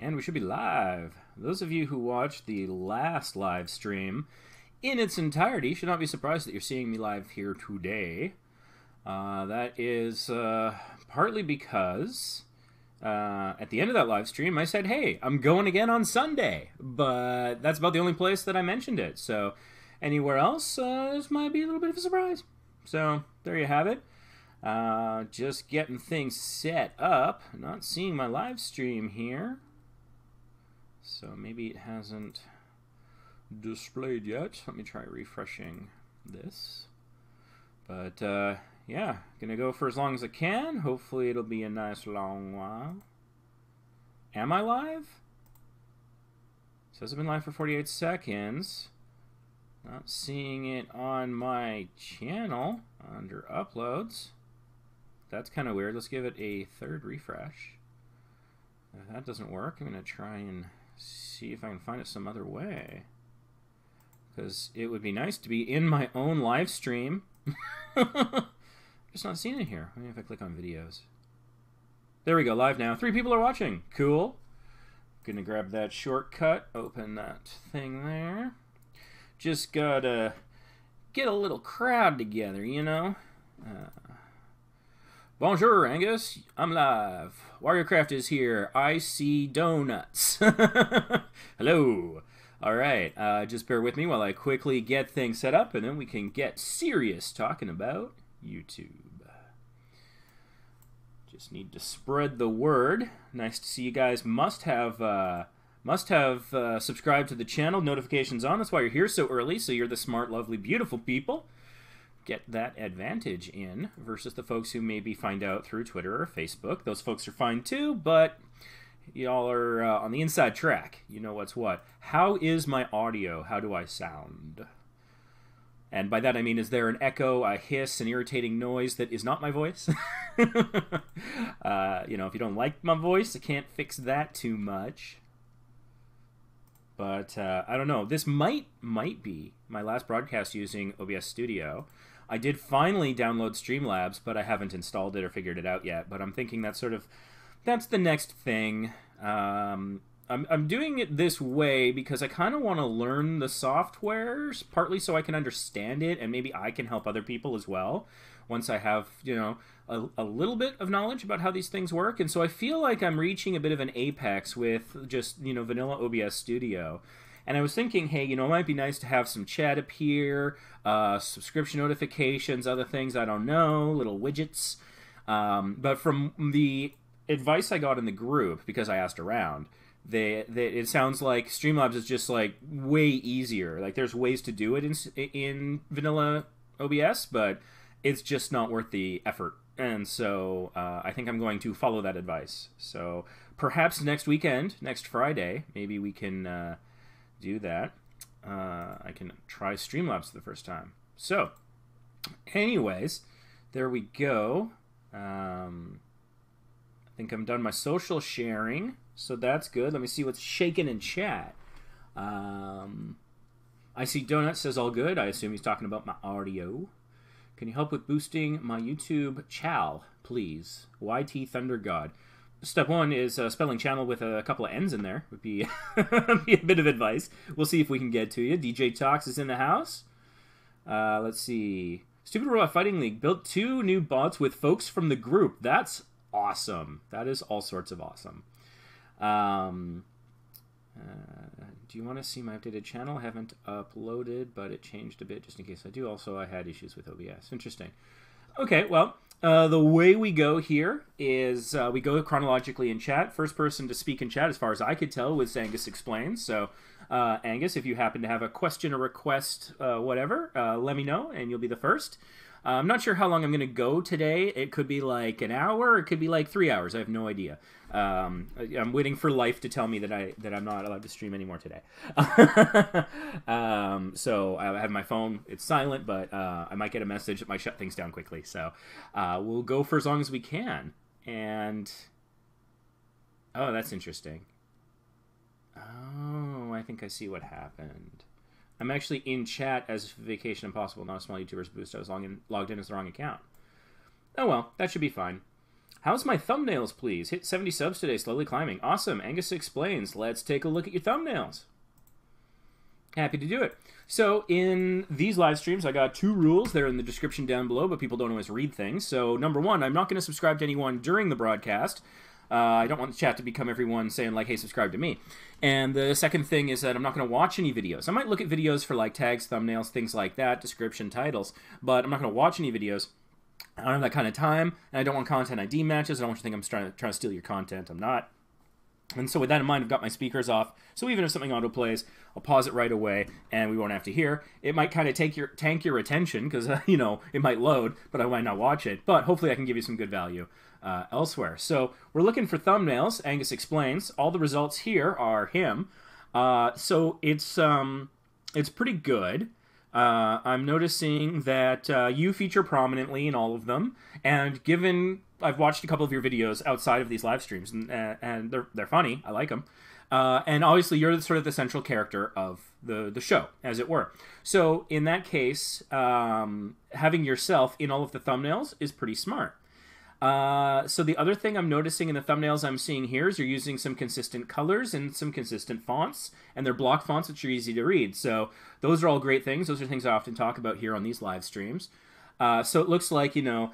And we should be live. Those of you who watched the last live stream in its entirety should not be surprised that you're seeing me live here today. That is partly because at the end of that live stream I said, hey, I'm going again on Sunday. But that's about the only place that I mentioned it. So anywhere else, this might be a little bit of a surprise. So there you have it. Just getting things set up. Not seeing my live stream here. So maybe it hasn't displayed yet. Let me try refreshing this. But yeah, gonna go for as long as I can. Hopefully it'll be a nice long while. Am I live? It says I've been live for 48 seconds. Not seeing it on my channel under uploads. That's kind of weird. Let's give it a third refresh. If that doesn't work, I'm going to try and see if I can find it some other way. Because it would be nice to be in my own live stream. Just not seeing it here. Maybe if I click on videos. There we go, live now. 3 people are watching. Cool. Going to grab that shortcut, open that thing there. Just gotta get a little crowd together, you know? Bonjour, Angus. I'm live. WarriorCraft is here. I see donuts. Hello. All right. Just bear with me while I quickly get things set up, and then we can get serious talking about YouTube. Just need to spread the word. Nice to see you guys. Must have subscribed to the channel. Notifications on. That's why you're here so early. So you're the smart, lovely, beautiful people. Get that advantage in versus the folks who maybe find out through Twitter or Facebook. Those folks are fine too, but y'all are on the inside track. You know what's what. How is my audio? How do I sound? And by that I mean, is there an echo, a hiss, an irritating noise that is not my voice? You know, if you don't like my voice, I can't fix that too much. But I don't know. This might be my last broadcast using OBS Studio. I did finally download Streamlabs, but I haven't installed it or figured it out yet. But I'm thinking that's the next thing. I'm doing it this way because I kind of want to learn the softwares, partly so I can understand it, and maybe I can help other people as well once I have, you know, a little bit of knowledge about how these things work. And so I feel like I'm reaching a bit of an apex with just, you know, vanilla OBS Studio. And I was thinking, hey, you know, it might be nice to have some chat appear, subscription notifications, other things, I don't know, little widgets. But from the advice I got in the group, because I asked around, it sounds like Streamlabs is just like way easier. Like there's ways to do it in vanilla OBS, but it's just not worth the effort. And so I think I'm going to follow that advice. So perhaps next weekend, next Friday, maybe we can do that. I can try Streamlabs for the first time. So anyways, there we go. I think I'm done my social sharing, so that's good. Let me see what's shaking in chat. I see Donut says all good. I assume he's talking about my audio. Can you help with boosting my YouTube chal, please? YT Thunder God. Step 1 is spelling channel with a couple of N's in there. Would be, be a bit of advice. We'll see if we can get to you. DJ Talks is in the house. Let's see. Stupid Robot Fighting League built 2 new bots with folks from the group. That's awesome. That is all sorts of awesome. Do you want to see my updated channel? I haven't uploaded, but it changed a bit just in case I do. Also, I had issues with OBS. Interesting. Okay, well, the way we go here is we go chronologically in chat. First person to speak in chat, as far as I could tell, was Angus Explains. So, Angus, if you happen to have a question or request, whatever, let me know, and you'll be the first. I'm not sure how long I'm going to go today. It could be like an hour, or it could be like 3 hours. I have no idea. I'm waiting for life to tell me that I'm not allowed to stream anymore today. So I have my phone. It's silent, but I might get a message that might shut things down quickly. So we'll go for as long as we can. And oh, that's interesting. Oh, I think I see what happened. I'm actually in chat as Vacation Impossible, not a small YouTuber's boost. I was logged in as the wrong account. Oh well, that should be fine. How's my thumbnails, please? Hit 70 subs today, slowly climbing. Awesome. Angus explains. Let's take a look at your thumbnails. Happy to do it. So in these live streams, I got 2 rules. They're in the description down below, but people don't always read things. So number 1, I'm not going to subscribe to anyone during the broadcast. I don't want the chat to become everyone saying, like, hey, subscribe to me. And the second thing is that I'm not going to watch any videos. I might look at videos for, like, tags, thumbnails, things like that, description, titles, but I'm not going to watch any videos. I don't have that kind of time, and I don't want content ID matches. I don't want you to think I'm trying to steal your content. I'm not. And so with that in mind, I've got my speakers off. So even if something autoplays, I'll pause it right away, and we won't have to hear. It might kind of tank your attention, because, you know, it might load, but I might not watch it. But hopefully I can give you some good value elsewhere. So we're looking for thumbnails. Angus explains. All the results here are him. So it's pretty good. I'm noticing that you feature prominently in all of them, and given I've watched a couple of your videos outside of these live streams, and they're funny. I like them. And obviously, you're sort of the central character of the show, as it were. So in that case, having yourself in all of the thumbnails is pretty smart. So the other thing I'm noticing in the thumbnails I'm seeing here is you're using some consistent colors and some consistent fonts, and they're block fonts which are easy to read. So those are all great things. Those are things I often talk about here on these live streams. So it looks like, you know,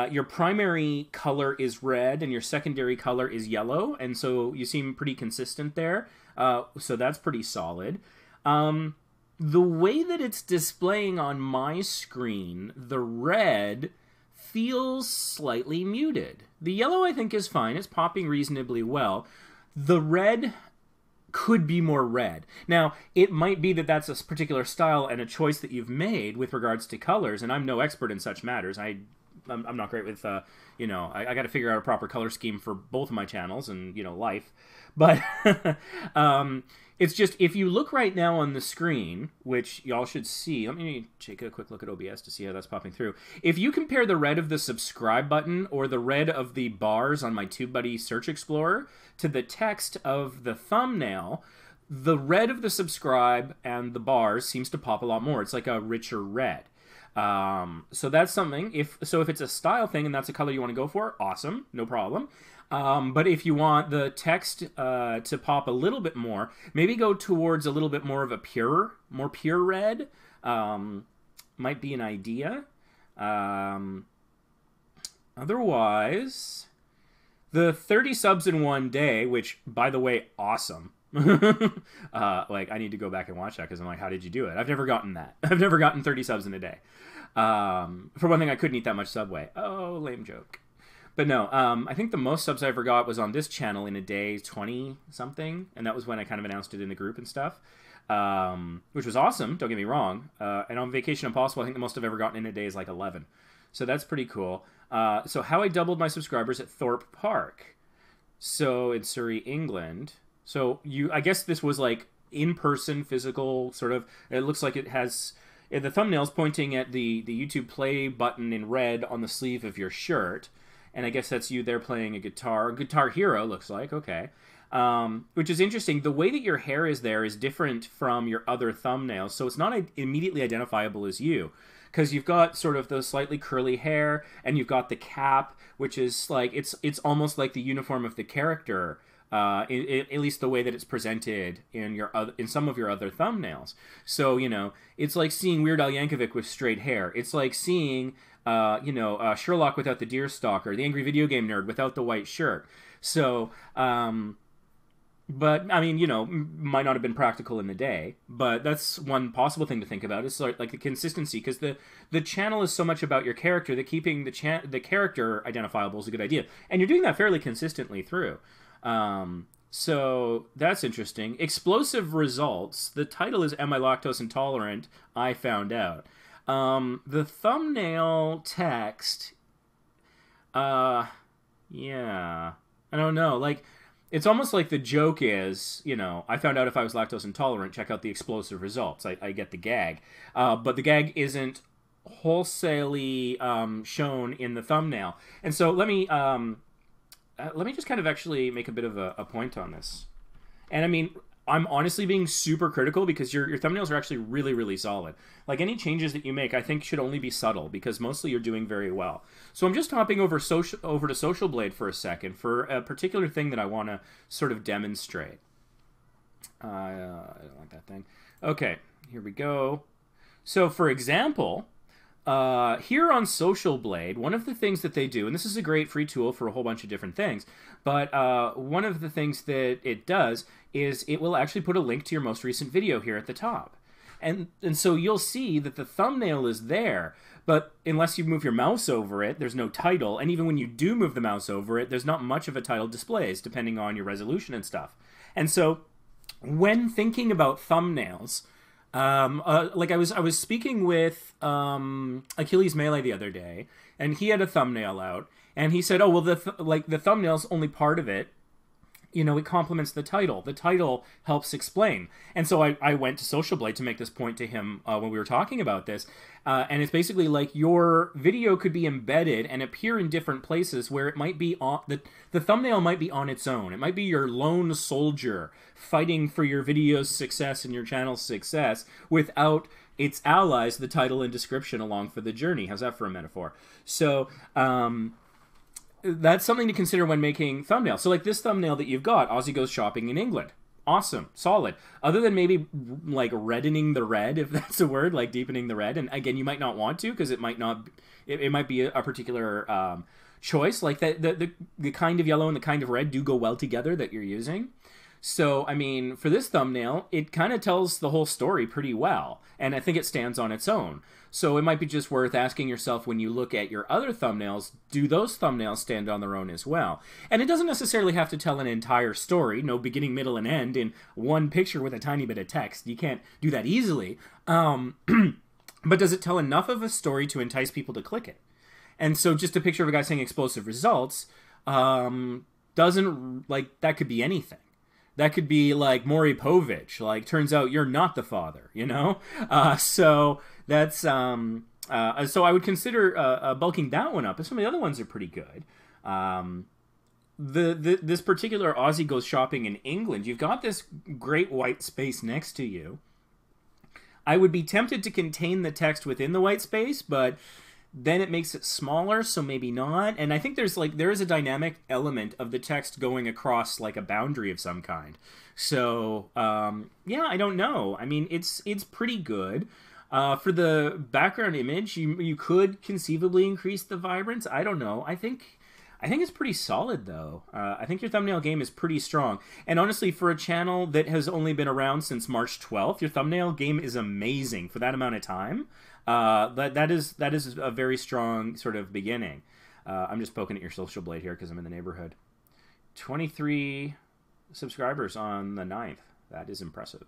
your primary color is red and your secondary color is yellow, and so you seem pretty consistent there. So that's pretty solid. The way that it's displaying on my screen, the red feels slightly muted. The yellow, I think, is fine. It's popping reasonably well. The red could be more red. Now, it might be that that's a particular style and a choice that you've made with regards to colors, and I'm no expert in such matters. I'm not great with, you know, I got to figure out a proper color scheme for both of my channels and, you know, life. But it's just, if you look right now on the screen, which y'all should see, let me take a quick look at OBS to see how that's popping through. If you compare the red of the subscribe button or the red of the bars on my TubeBuddy search explorer to the text of the thumbnail, the red of the subscribe and the bars seems to pop a lot more. It's like a richer red. So that's something. If it's a style thing and that's a color you want to go for, awesome, no problem. But if you want the text to pop a little bit more, maybe go towards a little bit more of a more pure red. Might be an idea. Otherwise, the 30 subs in one day, which, by the way, awesome. Like, I need to go back and watch that because I'm like, how did you do it? I've never gotten that. I've never gotten 30 subs in a day. For one thing, I couldn't eat that much Subway. Oh, lame joke. But no, I think the most subs I ever got was on this channel in a day, 20-something, and that was when I kind of announced it in the group and stuff, which was awesome, don't get me wrong. And on Vacation Impossible, I think the most I've ever gotten in a day is like 11. So that's pretty cool. So how I doubled my subscribers at Thorpe Park. So in Surrey, England. So I guess this was like in-person, physical, sort of, it looks like it has, the thumbnail's pointing at the YouTube play button in red on the sleeve of your shirt. And I guess that's you there playing a guitar. Guitar Hero, looks like. Okay. Which is interesting. The way that your hair is there is different from your other thumbnails, so it's not immediately identifiable as you. Because you've got sort of the slightly curly hair, and you've got the cap, which is like, it's almost like the uniform of the character, at least the way that it's presented in some of your other thumbnails. So, you know, it's like seeing Weird Al Yankovic with straight hair. It's like seeing you know, Sherlock without the deerstalker, the angry video game nerd without the white shirt. So, but, I mean, you know, might not have been practical in the day, but that's one possible thing to think about, is like the consistency, because the channel is so much about your character that keeping the character identifiable is a good idea. And you're doing that fairly consistently through. So that's interesting. Explosive results. The title is Am I Lactose Intolerant? I Found Out. The thumbnail text, yeah, I don't know, like, it's almost like the joke is, you know, I found out if I was lactose intolerant, check out the explosive results. I get the gag, but the gag isn't wholesalely shown in the thumbnail. And so let me just kind of actually make a bit of a point on this. And I mean, I'm honestly being super critical because your thumbnails are actually really, really solid. Like, any changes that you make, I think should only be subtle because mostly you're doing very well. So I'm just hopping over to Social Blade for a second for a particular thing that I want to sort of demonstrate. I don't like that thing. Okay, here we go. So, for example, here on Social Blade, one of the things that they do, and this is a great free tool for a whole bunch of different things, but one of the things that it does is it will actually put a link to your most recent video here at the top. And so you'll see that the thumbnail is there, but unless you move your mouse over it, there's no title. And even when you do move the mouse over it, there's not much of a title displays, depending on your resolution and stuff. And so when thinking about thumbnails, like I was speaking with Achilles Melee the other day, and he had a thumbnail out, and he said, "Oh well, the thumbnail's only part of it. You know, it complements the title. The title helps explain." And so I went to Social Blade to make this point to him when we were talking about this, and it's basically like your video could be embedded and appear in different places where it might be on the thumbnail might be on its own. It might be your lone soldier fighting for your video's success and your channel's success without its allies, the title and description along for the journey. How's that for a metaphor? So that's something to consider when making thumbnails. So like this thumbnail that you've got, Aussie goes shopping in England. Awesome, solid. Other than maybe like reddening the red, if that's a word, like deepening the red. And again, you might not want to because it might not. It might be a particular choice. Like the kind of yellow and the kind of red do go well together that you're using. So, I mean, for this thumbnail, it kind of tells the whole story pretty well, and I think it stands on its own. So it might be just worth asking yourself when you look at your other thumbnails, do those thumbnails stand on their own as well? And it doesn't necessarily have to tell an entire story, no beginning, middle, and end in one picture with a tiny bit of text. You can't do that easily. But does it tell enough of a story to entice people to click it? And so just a picture of a guy saying explosive results doesn't, like, that could be anything. That could be like Maury Povich, like, turns out you're not the father, you know? So that's, so I would consider bulking that one up. And some of the other ones are pretty good. This particular Aussie goes shopping in England. You've got this great white space next to you. I would be tempted to contain the text within the white space, but then it makes it smaller, so maybe not. And I think there is a dynamic element of the text going across like a boundary of some kind. So yeah, I don't know. I mean, it's pretty good. For the background image, you could conceivably increase the vibrance. I don't know. I think it's pretty solid, though. I think your thumbnail game is pretty strong. And honestly, for a channel that has only been around since March 12th, your thumbnail game is amazing for that amount of time. That is a very strong sort of beginning. I'm just poking at your Social Blade here because I'm in the neighborhood. 23 subscribers on the 9th. That is impressive.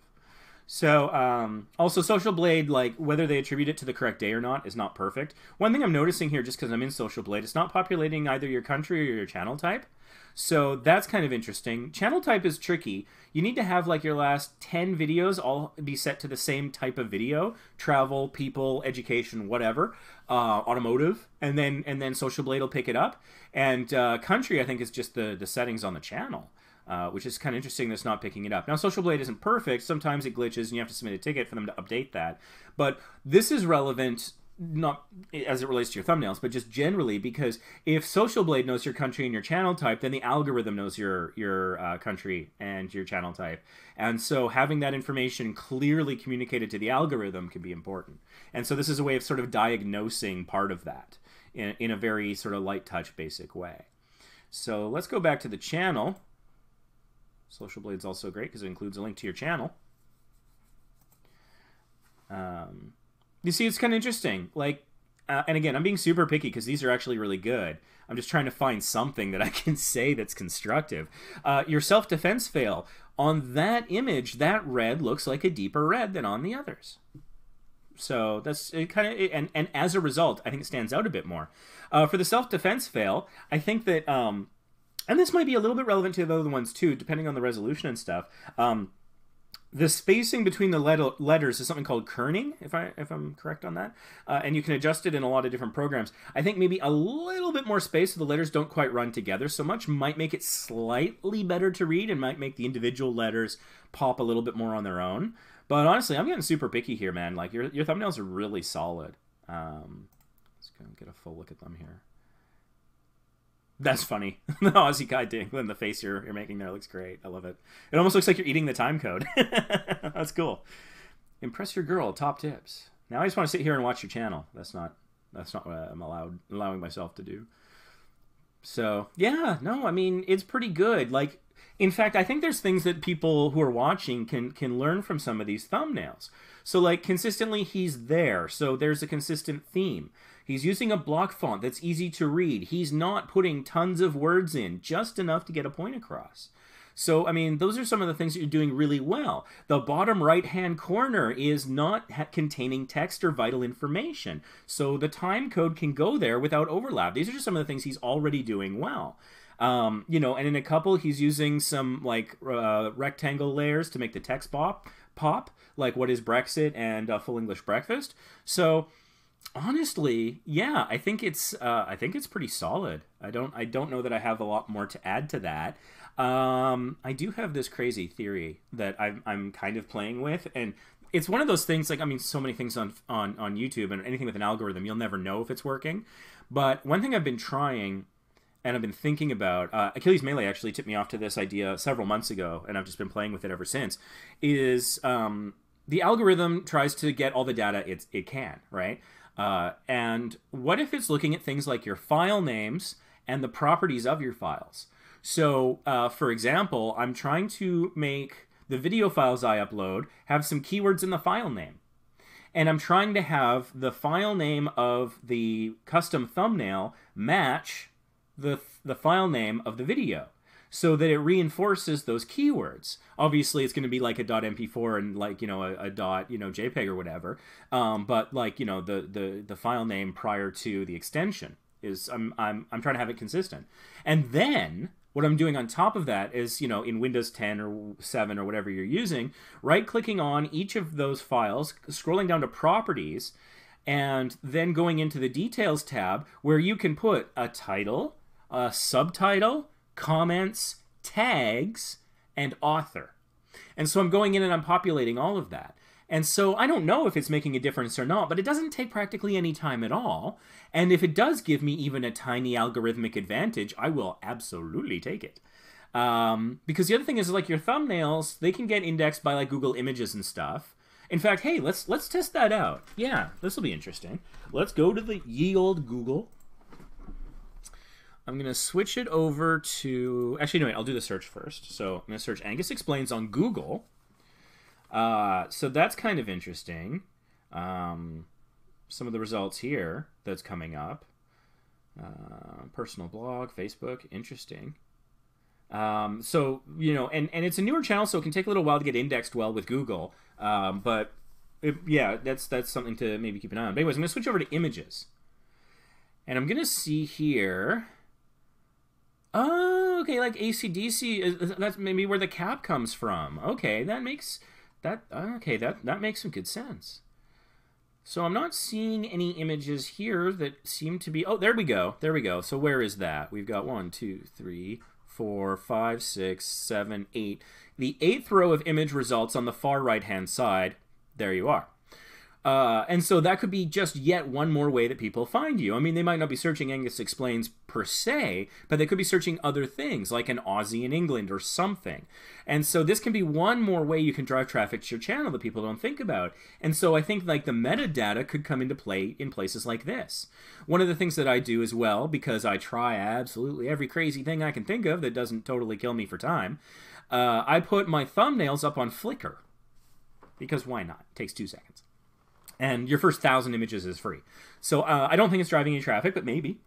So, also Social Blade, like, whether they attribute it to the correct day or not is not perfect. One thing I'm noticing here, just because I'm in Social Blade, it's not populating either your country or your channel type. So that's kind of interesting. Channel type is tricky. You need to have like your last 10 videos all be set to the same type of video: travel, people, education, whatever, automotive, and then Social Blade will pick it up. And country, I think, is just the settings on the channel. Which is kind of interesting that's not picking it up. Now, Social Blade isn't perfect. Sometimes it glitches and you have to submit a ticket for them to update that. But this is relevant, not as it relates to your thumbnails, but just generally, because if Social Blade knows your country and your channel type, then the algorithm knows your country and your channel type. And so having that information clearly communicated to the algorithm can be important. And so this is a way of sort of diagnosing part of that in a very sort of light touch, basic way. So let's go back to the channel. Social Blade's also great because it includes a link to your channel. You see, it's kind of interesting. Like, and again, I'm being super picky because these are actually really good. I'm just trying to find something that I can say that's constructive. Your self-defense fail. On that image, that red looks like a deeper red than on the others. So that's it kind of, and as a result, I think it stands out a bit more. For the self-defense fail, I think that, and this might be a little bit relevant to the other ones too, depending on the resolution and stuff. the spacing between the letters is something called kerning, if I'm correct on that, and you can adjust it in a lot of different programs. I think maybe a little bit more space so the letters don't quite run together so much might make it slightly better to read and might make the individual letters pop a little bit more on their own. But honestly, I'm getting super picky here, man. Like your thumbnails are really solid. Let's go get a full look at them here. That's funny. The Aussie guy dangling the face you're making there looks great. I love it. It almost looks like you're eating the time code. That's cool. Impress your girl. Top tips. Now I just want to sit here and watch your channel. That's not what I'm allowing myself to do. So yeah, no, I mean it's pretty good. Like, in fact, I think there's things that people who are watching can learn from some of these thumbnails. So like consistently he's there. So there's a consistent theme. He's using a block font that's easy to read. He's not putting tons of words in, just enough to get a point across. So, I mean, those are some of the things that you're doing really well. The bottom right-hand corner is not containing text or vital information. So the time code can go there without overlap. These are just some of the things he's already doing well. You know, and in a couple, he's using some, like, rectangle layers to make the text pop, like what is Brexit and full English breakfast. So honestly, yeah, I think it's pretty solid. I don't know that I have a lot more to add to that. I do have this crazy theory that I'm kind of playing with, and it's one of those things, like, I mean, so many things on YouTube and anything with an algorithm, you'll never know if it's working. But one thing I've been trying and I've been thinking about, Achilles Melee actually tipped me off to this idea several months ago, and I've just been playing with it ever since, is the algorithm tries to get all the data it can, right? And what if it's looking at things like your file names and the properties of your files? So, for example, I'm trying to make the video files I upload have some keywords in the file name. And I'm trying to have the file name of the custom thumbnail match the file name of the video, so that it reinforces those keywords. Obviously, it's going to be like a .mp4 and like, you know, a .jpeg or whatever. But like, you know, the file name prior to the extension is I'm trying to have it consistent. And then what I'm doing on top of that is, you know, in Windows 10 or 7 or whatever you're using, right-clicking on each of those files, scrolling down to Properties, and then going into the Details tab where you can put a title, a subtitle, comments, tags, and author. And so I'm going in and I'm populating all of that. And so I don't know if it's making a difference or not, but it doesn't take practically any time at all. And if it does give me even a tiny algorithmic advantage, I will absolutely take it. Because the other thing is, like, your thumbnails, they can get indexed by like Google Images and stuff. In fact, hey, let's test that out. Yeah, this will be interesting. Let's go to the ye old Google. I'm going to switch it over to... Actually, no, wait, I'll do the search first. So I'm going to search Angus Explains on Google. So that's kind of interesting. Some of the results here that's coming up. Personal blog, Facebook, interesting. So, you know, and it's a newer channel, so it can take a little while to get indexed well with Google. But, yeah, that's something to maybe keep an eye on. But anyways, I'm going to switch over to images. And I'm going to see here... Oh, okay, like AC/DC, that's maybe where the cap comes from. Okay, that makes that makes some good sense. So I'm not seeing any images here that seem to be... Oh, there we go. There we go. So where is that? We've got 1, 2, 3, 4, 5, 6, 7, 8. The 8th row of image results on the far right-hand side. There you are. And so that could be just yet one more way that people find you. I mean, they might not be searching Angus Explains per se, but they could be searching other things, like an Aussie in England or something. And so this can be one more way you can drive traffic to your channel that people don't think about. And so I think like the metadata could come into play in places like this. One of the things that I do as well, because I try absolutely every crazy thing I can think of that doesn't totally kill me for time, I put my thumbnails up on Flickr. Because why not? It takes 2 seconds. And your first 1,000 images is free. So I don't think it's driving any traffic, but maybe.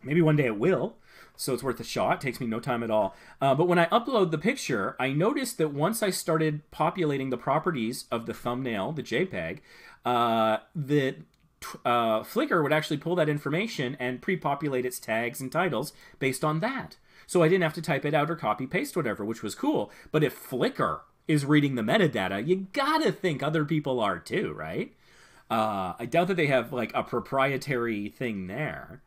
Maybe one day it will. So it's worth a shot. It takes me no time at all. But when I upload the picture, I noticed that once I started populating the properties of the thumbnail, the JPEG, Flickr would actually pull that information and pre-populate its tags and titles based on that. So I didn't have to type it out or copy-paste whatever, which was cool. But if Flickr is reading the metadata, you gotta think other people are too, right? I doubt that they have like a proprietary thing there.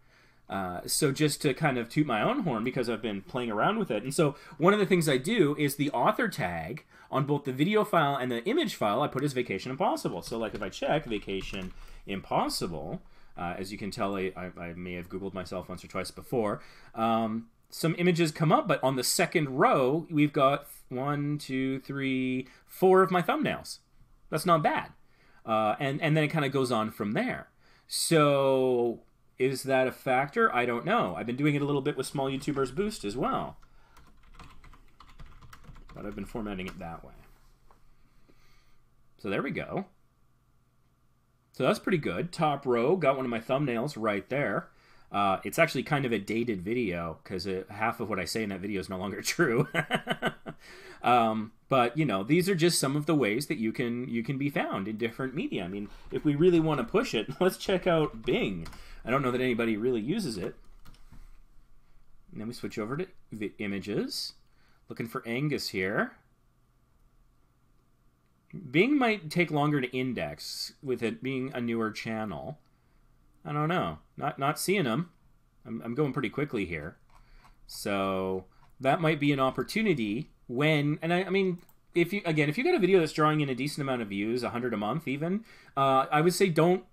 So just to kind of toot my own horn, because I've been playing around with it. And so one of the things I do is the author tag on both the video file and the image file I put as Vacation Impossible. So like if I check Vacation Impossible, as you can tell, I may have Googled myself once or twice before, some images come up, but on the second row, we've got 1, 2, 3, 4 of my thumbnails. That's not bad. And then it kind of goes on from there. So is that a factor? I don't know. I've been doing it a little bit with Small YouTubers Boost as well. But I've been formatting it that way. So there we go. So that's pretty good. Top row, got one of my thumbnails right there. It's actually kind of a dated video because half of what I say in that video is no longer true. But, you know, these are just some of the ways that you can be found in different media. I mean, if we really want to push it, let's check out Bing. I don't know that anybody really uses it. And then we switch over to the images. Looking for Angus here. Bing might take longer to index with it being a newer channel. I don't know. Not seeing them. I'm going pretty quickly here. So that might be an opportunity when, and I mean, if you got a video that's drawing in a decent amount of views, 100 a month even, I would say don't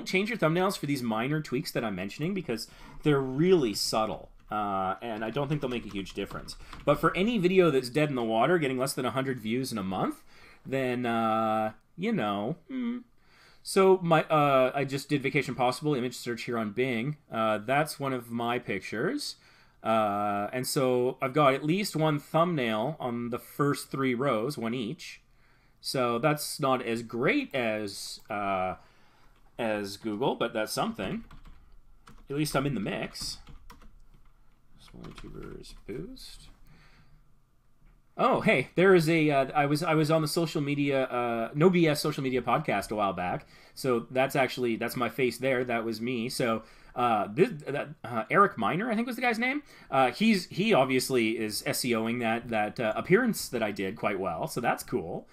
change your thumbnails for these minor tweaks that I'm mentioning because they're really subtle. And I don't think they'll make a huge difference. But for any video that's dead in the water, getting less than 100 views in a month, then, you know. So I just did Vacation Possible image search here on Bing. That's one of my pictures. And so I've got at least one thumbnail on the first 3 rows, one each. So that's not as great as Google, but that's something. At least I'm in the mix. Small YouTubers Boost. Oh, hey, there is a, I was on the social media, No BS social media podcast a while back. So that's my face there. That was me. So Eric Miner, I think was the guy's name. He obviously is SEOing that appearance that I did quite well. So that's cool.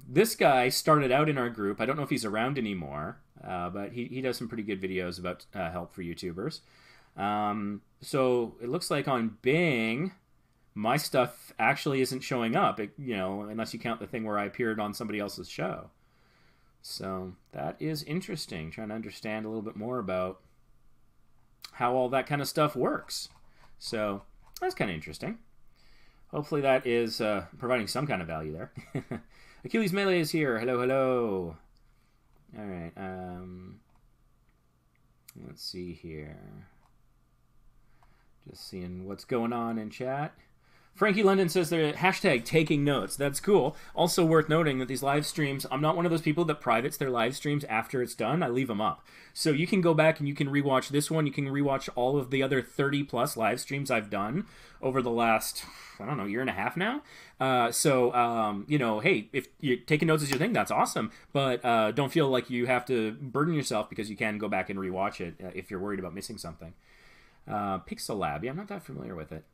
This guy started out in our group. I don't know if he's around anymore, but he does some pretty good videos about help for YouTubers. So it looks like on Bing, my stuff actually isn't showing up, unless you count the thing where I appeared on somebody else's show. So that is interesting, trying to understand a little bit more about how all that kind of stuff works. So that's kind of interesting. Hopefully that is providing some kind of value there. Achilles Melee is here. Hello, hello. All right. Let's see here. Just seeing what's going on in chat. Frankie London says they're hashtag taking notes. That's cool. Also worth noting that these live streams, I'm not one of those people that privates their live streams after it's done. I leave them up. So you can go back and you can rewatch this one. You can rewatch all of the other 30 plus live streams I've done over the last, I don't know, year and a half now. Hey, if you're taking notes is your thing, that's awesome. But don't feel like you have to burden yourself because you can go back and rewatch it if you're worried about missing something. Pixel Lab, yeah, I'm not that familiar with it.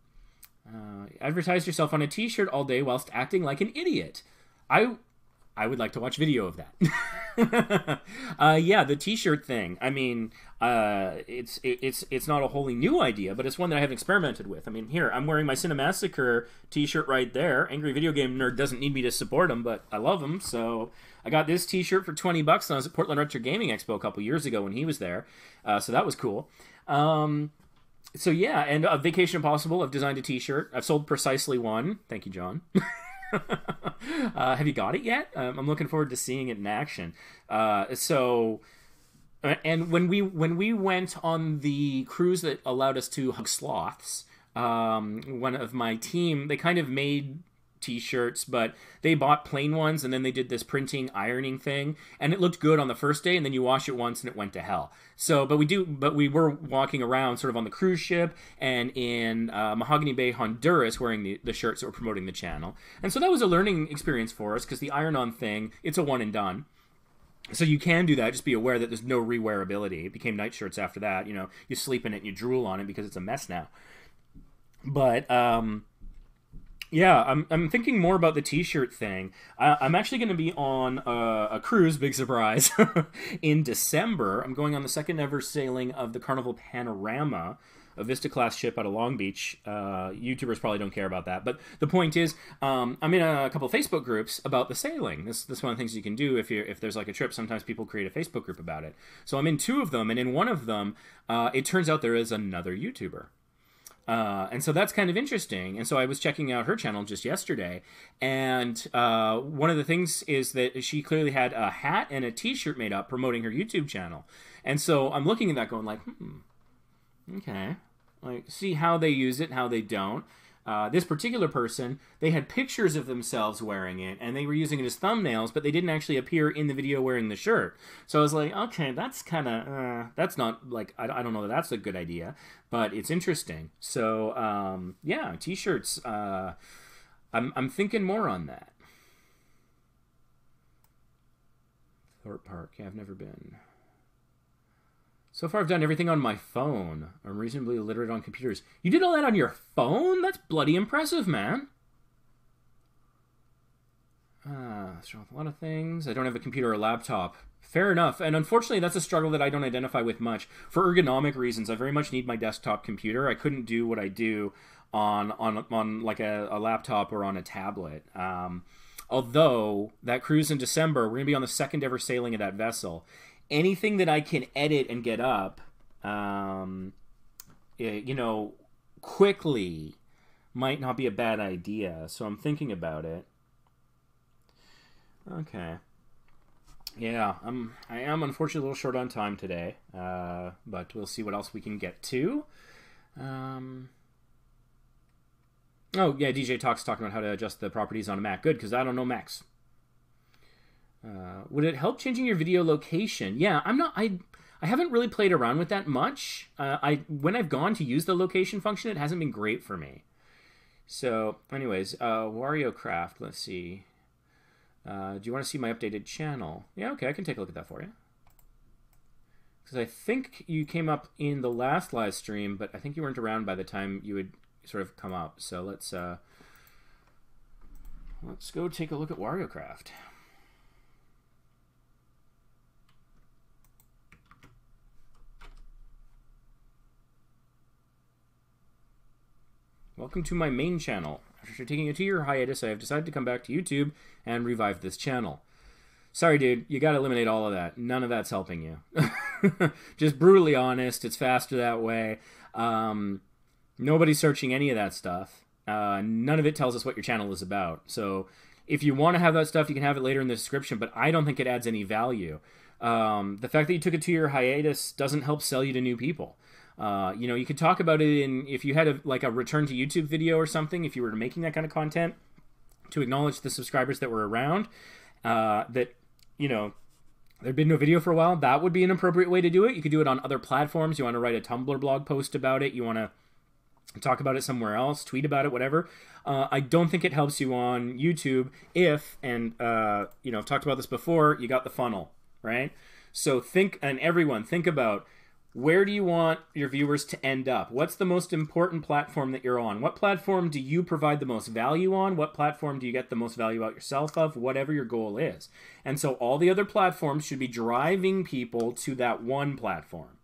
Advertise yourself on a t-shirt all day whilst acting like an idiot. I would like to watch video of that. Yeah, the t-shirt thing. I mean, it's not a wholly new idea, but it's one that I haven't experimented with. I mean, here, I'm wearing my Cinemassacre t-shirt right there. Angry Video Game Nerd doesn't need me to support him, but I love him, so I got this t-shirt for $20 when I was at Portland Retro Gaming Expo a couple years ago when he was there, so that was cool. So yeah, and Vacation Impossible, I've designed a t-shirt. I've sold precisely one. Thank you, John. Have you got it yet? I'm looking forward to seeing it in action. And when we went on the cruise that allowed us to hug sloths, one of my team, they kind of made t-shirts, but they bought plain ones and then they did this printing ironing thing, and it looked good on the first day, and then you wash it once and it went to hell. So but we were walking around sort of on the cruise ship and in Mahogany Bay, Honduras, wearing the shirts that were promoting the channel, and so that was a learning experience for us because the iron-on thing, it's a one and done. So you can do that, just be aware that there's no rewearability. It became night shirts after that. You sleep in it and you drool on it because it's a mess now. But Yeah, I'm thinking more about the T-shirt thing. I'm actually going to be on a cruise, big surprise, in December. I'm going on the second ever sailing of the Carnival Panorama, a Vista-class ship out of Long Beach. YouTubers probably don't care about that. But the point is, I'm in a couple of Facebook groups about the sailing. This is one of the things you can do if there's like a trip. Sometimes people create a Facebook group about it. So I'm in 2 of them, and in one of them, it turns out there is another YouTuber. And so that's kind of interesting. And so I was checking out her channel just yesterday, and one of the things is that she clearly had a hat and a T-shirt made up promoting her YouTube channel. And so I'm looking at that going like, okay, like see how they use it, how they don't. This particular person, they had pictures of themselves wearing it, and they were using it as thumbnails, but they didn't actually appear in the video wearing the shirt. So I was like, okay, that's kind of, that's not, like, I don't know that that's a good idea, but it's interesting. So, yeah, T-shirts, I'm thinking more on that. Thorpe Park, yeah, I've never been. So far, I've done everything on my phone. I'm reasonably illiterate on computers. You did all that on your phone? That's bloody impressive, man. What's wrong with a lot of things? I don't have a computer or a laptop. Fair enough. And unfortunately, that's a struggle that I don't identify with much. For ergonomic reasons, I very much need my desktop computer. I couldn't do what I do on like a laptop or on a tablet. Although, that cruise in December, we're going to be on the second ever sailing of that vessel. Anything that I can edit and get up, you know, quickly might not be a bad idea. So I'm thinking about it. Okay. Yeah, I am unfortunately a little short on time today, but we'll see what else we can get to. Oh, yeah, DJ Talk's talking about how to adjust the properties on a Mac. Good, because I don't know Macs. Would it help changing your video location? Yeah, I haven't really played around with that much. When I've gone to use the location function, it hasn't been great for me. So, anyways, Wario Craft, let's see. Do you want to see my updated channel? Yeah, okay, I can take a look at that for you. Because I think you came up in the last live stream, but I think you weren't around by the time you would sort of come up. So let's go take a look at Wario Craft. Welcome to my main channel. After taking a 2-year hiatus, I have decided to come back to YouTube and revive this channel. Sorry, dude, you gotta eliminate all of that. None of that's helping you. Just brutally honest, it's faster that way. Nobody's searching any of that stuff. None of it tells us what your channel is about. So if you want to have that stuff, you can have it later in the description, but I don't think it adds any value. The fact that you took a 2-year hiatus doesn't help sell you to new people. You know, you could talk about it in, if you had a return to YouTube video or something, if you were making that kind of content, to acknowledge the subscribers that were around, that, you know, there'd been no video for a while, that would be an appropriate way to do it. You could do it on other platforms. You want to write a Tumblr blog post about it. You want to talk about it somewhere else, tweet about it, whatever. I don't think it helps you on YouTube if, and, you know, I've talked about this before, you got the funnel, right? So think, and everyone, think about, where do you want your viewers to end up? What's the most important platform that you're on? What platform do you provide the most value on? What platform do you get the most value out yourself of? Whatever your goal is. And so all the other platforms should be driving people to that one platform.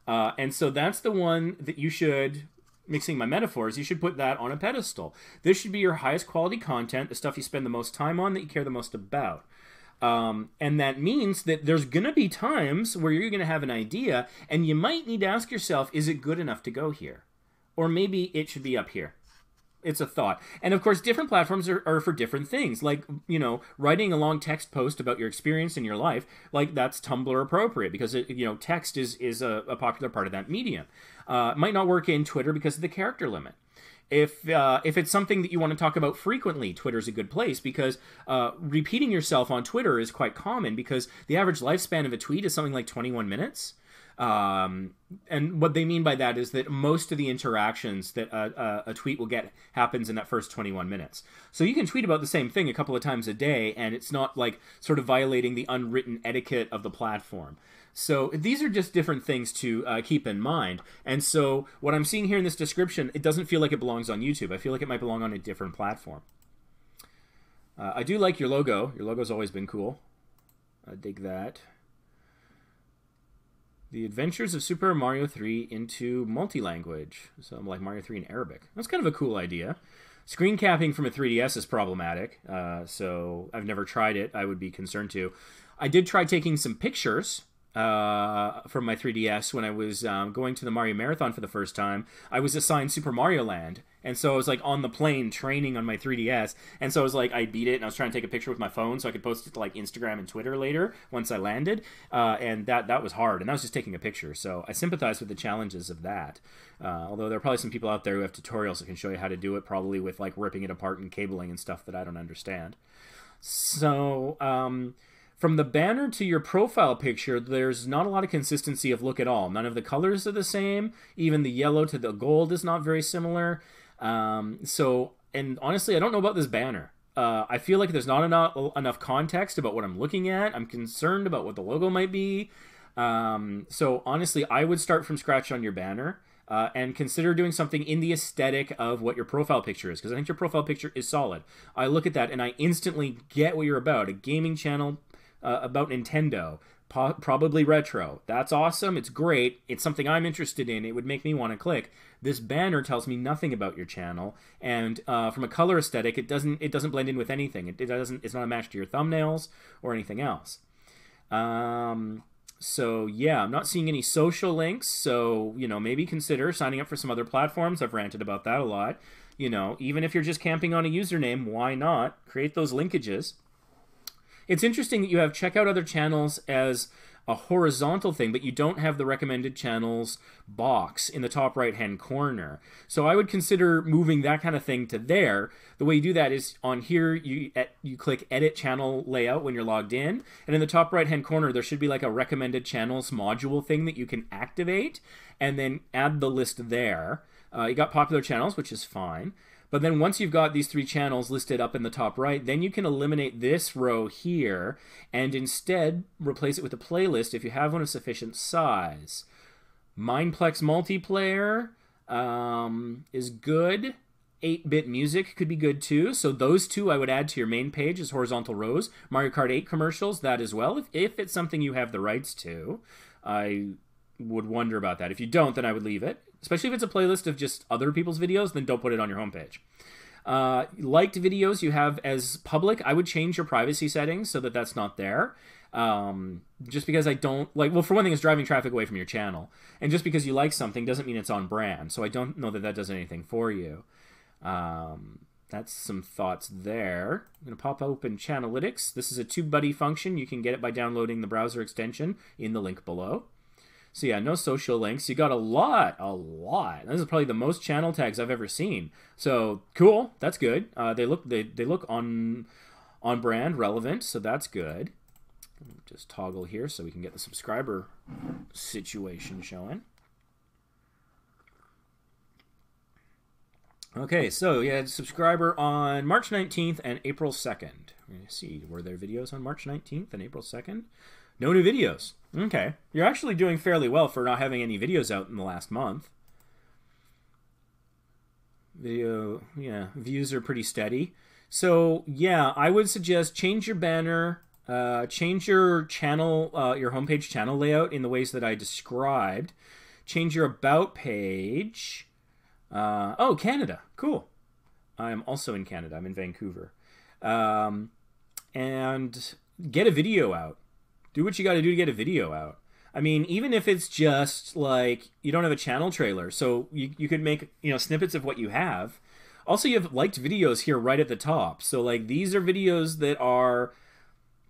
And so that's the one that you should, mixing my metaphors, you should put that on a pedestal. This should be your highest quality content, the stuff you spend the most time on, that you care the most about. And that means that there's going to be times where you're going to have an idea and you might need to ask yourself, is it good enough to go here? Or maybe it should be up here. It's a thought. And of course, different platforms are for different things. Like, you know, writing a long text post about your experience in your life, like that's Tumblr appropriate because, you know, text is a popular part of that medium. It might not work in Twitter because of the character limit. If it's something that you want to talk about frequently, Twitter's a good place because repeating yourself on Twitter is quite common because the average lifespan of a tweet is something like 21 minutes. And what they mean by that is that most of the interactions that a tweet will get happens in that first 21 minutes. So you can tweet about the same thing a couple of times a day, and it's not like sort of violating the unwritten etiquette of the platform. So these are just different things to keep in mind. And so what I'm seeing here in this description, it doesn't feel like it belongs on YouTube. I feel like it might belong on a different platform. I do like your logo. Your logo's always been cool. I dig that. The Adventures of Super Mario 3 into multi-language. So I'm like Mario 3 in Arabic. That's kind of a cool idea. Screen capping from a 3DS is problematic, so I've never tried it. I would be concerned to. I did try taking some pictures from my 3DS when I was going to the Mario Marathon for the first time. I was assigned Super Mario Land, and so I was like on the plane training on my 3DS, and so I was like, I beat it, and I was trying to take a picture with my phone so I could post it to like Instagram and Twitter later once I landed, and that was hard, and that was just taking a picture, so I sympathize with the challenges of that, although there are probably some people out there who have tutorials that can show you how to do it, probably with like ripping it apart and cabling and stuff that I don't understand. So, from the banner to your profile picture, there's not a lot of consistency of look at all. None of the colors are the same. Even the yellow to the gold is not very similar. And honestly, I don't know about this banner. I feel like there's not enough context about what I'm looking at. I'm concerned about what the logo might be. So honestly, I would start from scratch on your banner. And consider doing something in the aesthetic of what your profile picture is, because I think your profile picture is solid. I look at that and I instantly get what you're about. A gaming channel about Nintendo, probably retro. That's awesome. It's great. It's something I'm interested in. It would make me want to click. This banner tells me nothing about your channel, and from a color aesthetic, it doesn't blend in with anything. It's not a match to your thumbnails or anything else. So yeah, I'm not seeing any social links. So maybe consider signing up for some other platforms. I've ranted about that a lot. Even if you're just camping on a username, why not create those linkages? It's interesting that you have check out other channels as a horizontal thing, but you don't have the recommended channels box in the top right-hand corner. So I would consider moving that kind of thing to there. The way you do that is on here, you click Edit Channel Layout when you're logged in, and in the top right-hand corner, there should be like a recommended channels module thing that you can activate, and then add the list there. You got popular channels, which is fine. But then once you've got these 3 channels listed up in the top right, then you can eliminate this row here and instead replace it with a playlist if you have one of sufficient size. Mineplex Multiplayer is good. 8-bit music could be good too. So those 2 I would add to your main page as horizontal rows. Mario Kart 8 commercials, that as well. If it's something you have the rights to, I would wonder about that. If you don't, then I would leave it. Especially if it's a playlist of just other people's videos, then don't put it on your homepage. Liked videos you have as public, I would change your privacy settings so that that's not there. Just because I don't like, well, for one thing, it's driving traffic away from your channel. And just because you like something doesn't mean it's on brand. So I don't know that that does anything for you. That's some thoughts there. I'm going to pop open Channelytics. This is a TubeBuddy function. You can get it by downloading the browser extension in the link below. So yeah, no social links. You got a lot. This is probably the most channel tags I've ever seen. So cool, that's good. They look on brand, relevant, so that's good. Just toggle here so we can get the subscriber situation showing. Okay, so you had subscriber on March 19th and April 2nd. Let's see, were there videos on March 19th and April 2nd? No new videos. Okay. You're actually doing fairly well for not having any videos out in the last month. Video, yeah, views are pretty steady. So, yeah, I would suggest change your banner, change your channel, your homepage channel layout in the ways that I described. Change your about page. Oh, Canada. Cool. I'm also in Canada. I'm in Vancouver. And get a video out. Do what you got to do to get a video out. I mean, even if it's just like you don't have a channel trailer, so you could make snippets of what you have. Also, you have liked videos here right at the top. So like these are videos that are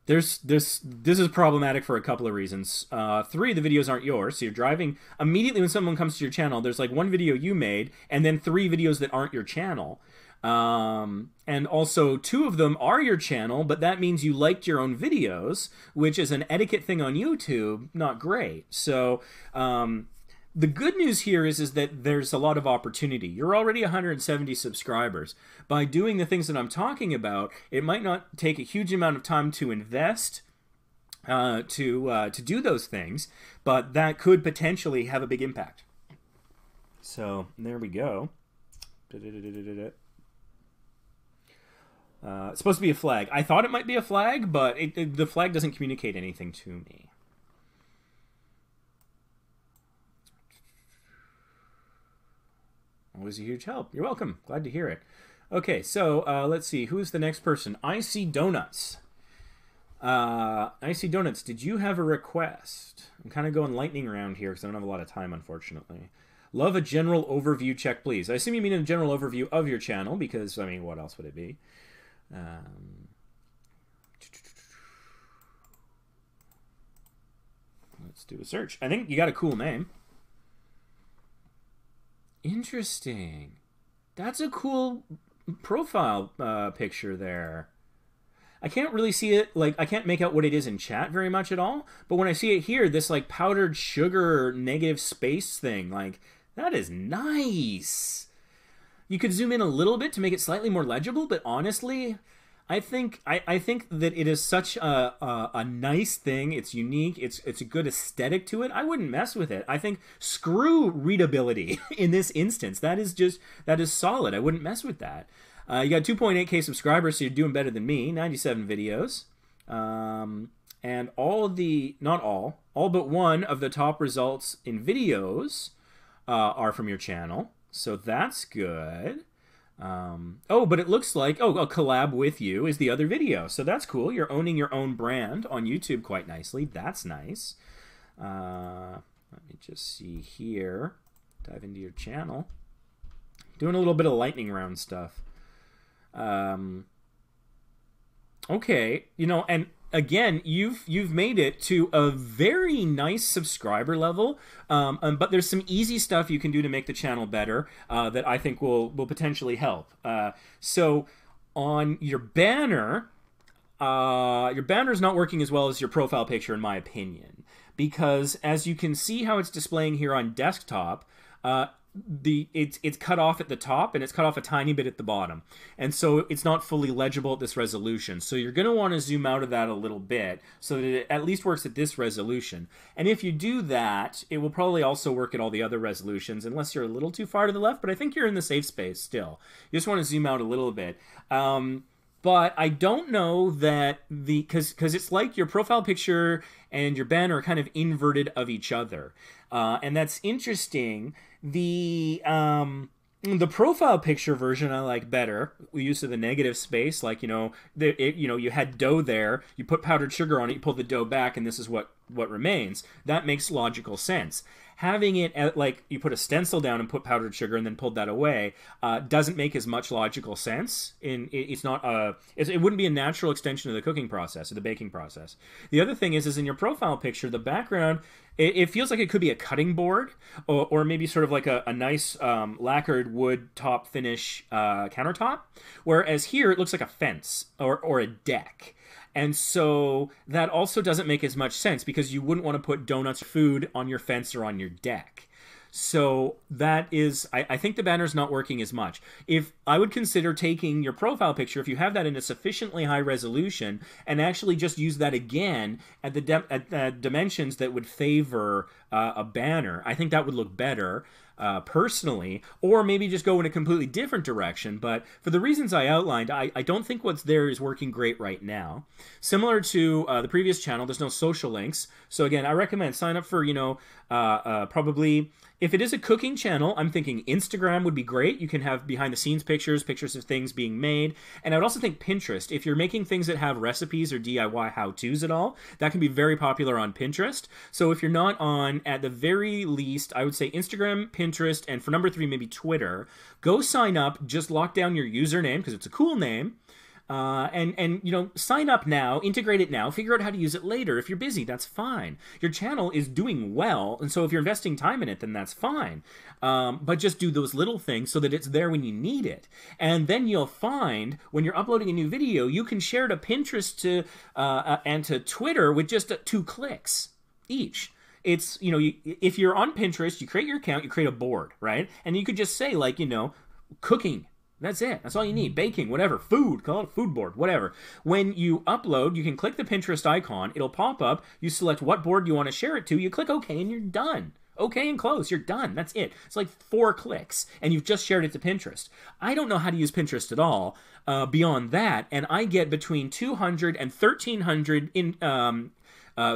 this is problematic for a couple of reasons. 3, the videos aren't yours, so you're driving immediately when someone comes to your channel. There's like 1 video you made, and then 3 videos that aren't your channel. And also 2 of them are your channel, but that means you liked your own videos, which is an etiquette thing on YouTube, not great. So the good news here is that there's a lot of opportunity. You're already 170 subscribers. By doing the things that I'm talking about, it might not take a huge amount of time to invest to do those things, but that could potentially have a big impact. So there we go. It's supposed to be a flag. I thought it might be a flag, but the flag doesn't communicate anything to me. Always a huge help. You're welcome. Glad to hear it. Okay, so let's see. Who's the next person? Icy Donuts. Icy Donuts, did you have a request? I'm kind of going lightning round here because I don't have a lot of time, unfortunately. Love a general overview check, please. I assume you mean a general overview of your channel because, I mean, what else would it be? Let's do a search. I think you got a cool name. Interesting. That's a cool profile picture there. I can't really see it, like, I can't make out what it is in chat very much at all, but when I see it here, this, like, powdered sugar negative space thing, like, that is nice. You could zoom in a little bit to make it slightly more legible, but honestly, I think that it is such a nice thing. It's unique. It's a good aesthetic to it. I wouldn't mess with it. I think screw readability in this instance. That is solid. I wouldn't mess with that. You got 2.8K subscribers, so you're doing better than me. 97 videos. And all but one of the top results in videos are from your channel. So that's good. Oh, but it looks like, a collab with you is the other video. So that's cool. You're owning your own brand on YouTube quite nicely. That's nice. Let me just see here. Dive into your channel. Doing a little bit of lightning round stuff. Okay, and again, you've made it to a very nice subscriber level, but there's some easy stuff you can do to make the channel better that I think will potentially help. So on your banner's not working as well as your profile picture, in my opinion, because as you can see how it's displaying here on desktop, it's cut off at the top and it's cut off a tiny bit at the bottom, and so it's not fully legible at this resolution. So you're going to want to zoom out of that a little bit so that it at least works at this resolution. And if you do that, it will probably also work at all the other resolutions, unless you're a little too far to the left, but I think you're in the safe space still. You just want to zoom out a little bit. But I don't know that because it's like your profile picture and your banner are kind of inverted of each other, and that's interesting. The profile picture version I like better. We use of the negative space, like you had dough there, you put powdered sugar on it, you pull the dough back, and this is what remains. That makes logical sense. Having it at, like, you put a stencil down and put powdered sugar and then pulled that away doesn't make as much logical sense. It wouldn't be a natural extension of the cooking process or the baking process. The other thing is in your profile picture, the background, it feels like it could be a cutting board or maybe sort of like a nice lacquered wood top finish countertop, whereas here it looks like a fence or a deck. And so that also doesn't make as much sense because you wouldn't want to put donuts or food on your fence or on your deck. So that is, I think the banner's not working as much. If I would consider taking your profile picture, if you have that in a sufficiently high resolution, and actually just use that again at the dimensions that would favor a banner, I think that would look better. Personally, or maybe just go in a completely different direction. But for the reasons I outlined, I don't think what's there is working great right now. Similar to the previous channel, there's no social links. So again, I recommend sign up for, probably, if it is a cooking channel, I'm thinking Instagram would be great. You can have behind the scenes pictures of things being made. And I would also think Pinterest. If you're making things that have recipes or DIY how-tos at all, that can be very popular on Pinterest. So if you're not on, at the very least, I would say Instagram, Pinterest, and for number 3, maybe Twitter. Go sign up, just lock down your username because it's a cool name. And you know, sign up now, integrate it now, figure out how to use it later. If you're busy, that's fine. Your channel is doing well, and so if you're investing time in it, then that's fine. But just do those little things so that it's there when you need it. And then you'll find when you're uploading a new video, you can share to Pinterest and to Twitter with just 2 clicks each. It's, you know, if you're on Pinterest, you create your account, you create a board, right? And you could just say, like, you know, cooking. That's it. That's all you need. Baking, whatever. Food. Call it a food board. Whatever. When you upload, you can click the Pinterest icon. It'll pop up. You select what board you want to share it to. You click OK, and you're done. OK and close. You're done. That's it. It's like 4 clicks, and you've just shared it to Pinterest. I don't know how to use Pinterest at all beyond that, and I get between 200 and 1,300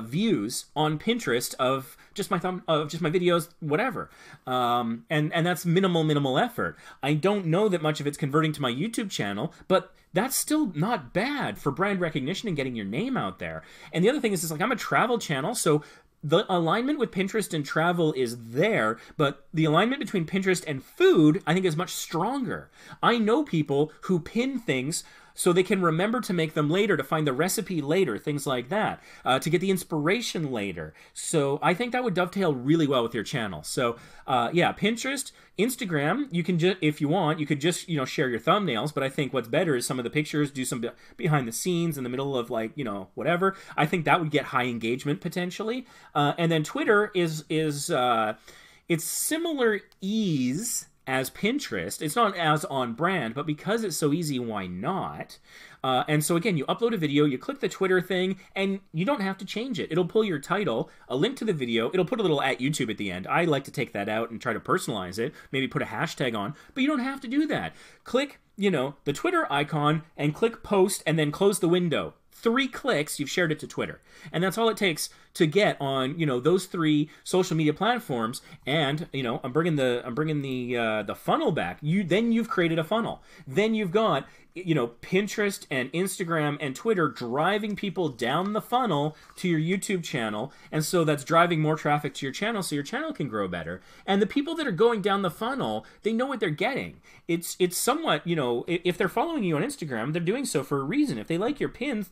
views on Pinterest of just my videos, whatever, and that's minimal effort. I don't know that much of it's converting to my YouTube channel, but that's still not bad for brand recognition and getting your name out there. And the other thing is like I'm a travel channel, so the alignment with Pinterest and travel is there, but the alignment between Pinterest and food, I think, is much stronger. I know people who pin things so they can remember to make them later, to find the recipe later, things like that, to get the inspiration later. So I think that would dovetail really well with your channel. So yeah, Pinterest, Instagram, you can just, if you want, you could just, you know, share your thumbnails, but I think what's better is some of the pictures, do some behind the scenes in the middle of, like, you know, whatever. I think that would get high engagement potentially. And then Twitter is it's similar ease as Pinterest. It's not as on brand, but because it's so easy, why not? And so again, you upload a video, you click the Twitter thing, and you don't have to change it. It'll pull your title, a link to the video, it'll put a little @YouTube at the end. I like to take that out and try to personalize it, maybe put a hashtag on, but you don't have to do that. Click, you know, the Twitter icon and click post and then close the window. 3 clicks, you've shared it to Twitter. And that's all it takes to get on, you know, those 3 social media platforms. And, you know, I'm bringing the funnel back. Then you've created a funnel. Then you've got, you know, Pinterest and Instagram and Twitter driving people down the funnel to your YouTube channel. And so that's driving more traffic to your channel so your channel can grow better. And the people that are going down the funnel, they know what they're getting. It's somewhat, you know, if they're following you on Instagram, they're doing so for a reason. If they like your pins,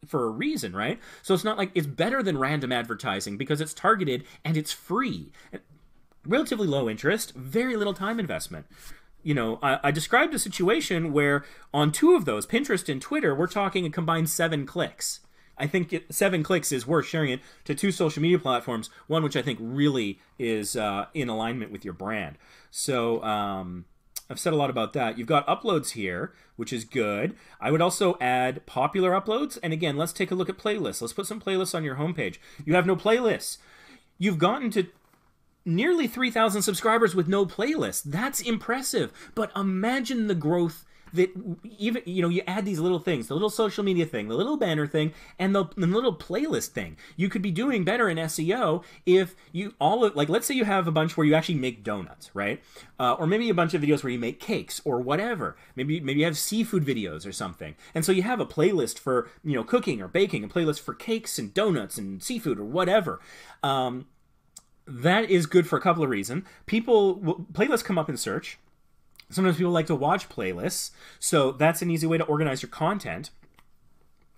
for a reason, right? So it's not like, it's better than random advertising because it's targeted and it's free. Relatively low interest, very little time investment. You know, I described a situation where on 2 of those, Pinterest and Twitter, we're talking a combined 7 clicks. I think 7 clicks is worth sharing it to 2 social media platforms, one which I think really is in alignment with your brand. So I've said a lot about that. You've got uploads here, which is good. I would also add popular uploads. And again, let's take a look at playlists. Let's put some playlists on your homepage. You have no playlists. You've gotten to nearly 3,000 subscribers with no playlist. That's impressive. But imagine the growth that even, you know, you add these little things, the little social media thing, the little banner thing, and the little playlist thing. You could be doing better in SEO if you like, let's say you have a bunch where you actually make donuts, right? Or maybe a bunch of videos where you make cakes or whatever. Maybe you have seafood videos or something. And so you have a playlist for, you know, cooking or baking, a playlist for cakes and donuts and seafood or whatever. That is good for a couple of reasons. Playlists come up in search. Sometimes people like to watch playlists, so that's an easy way to organize your content.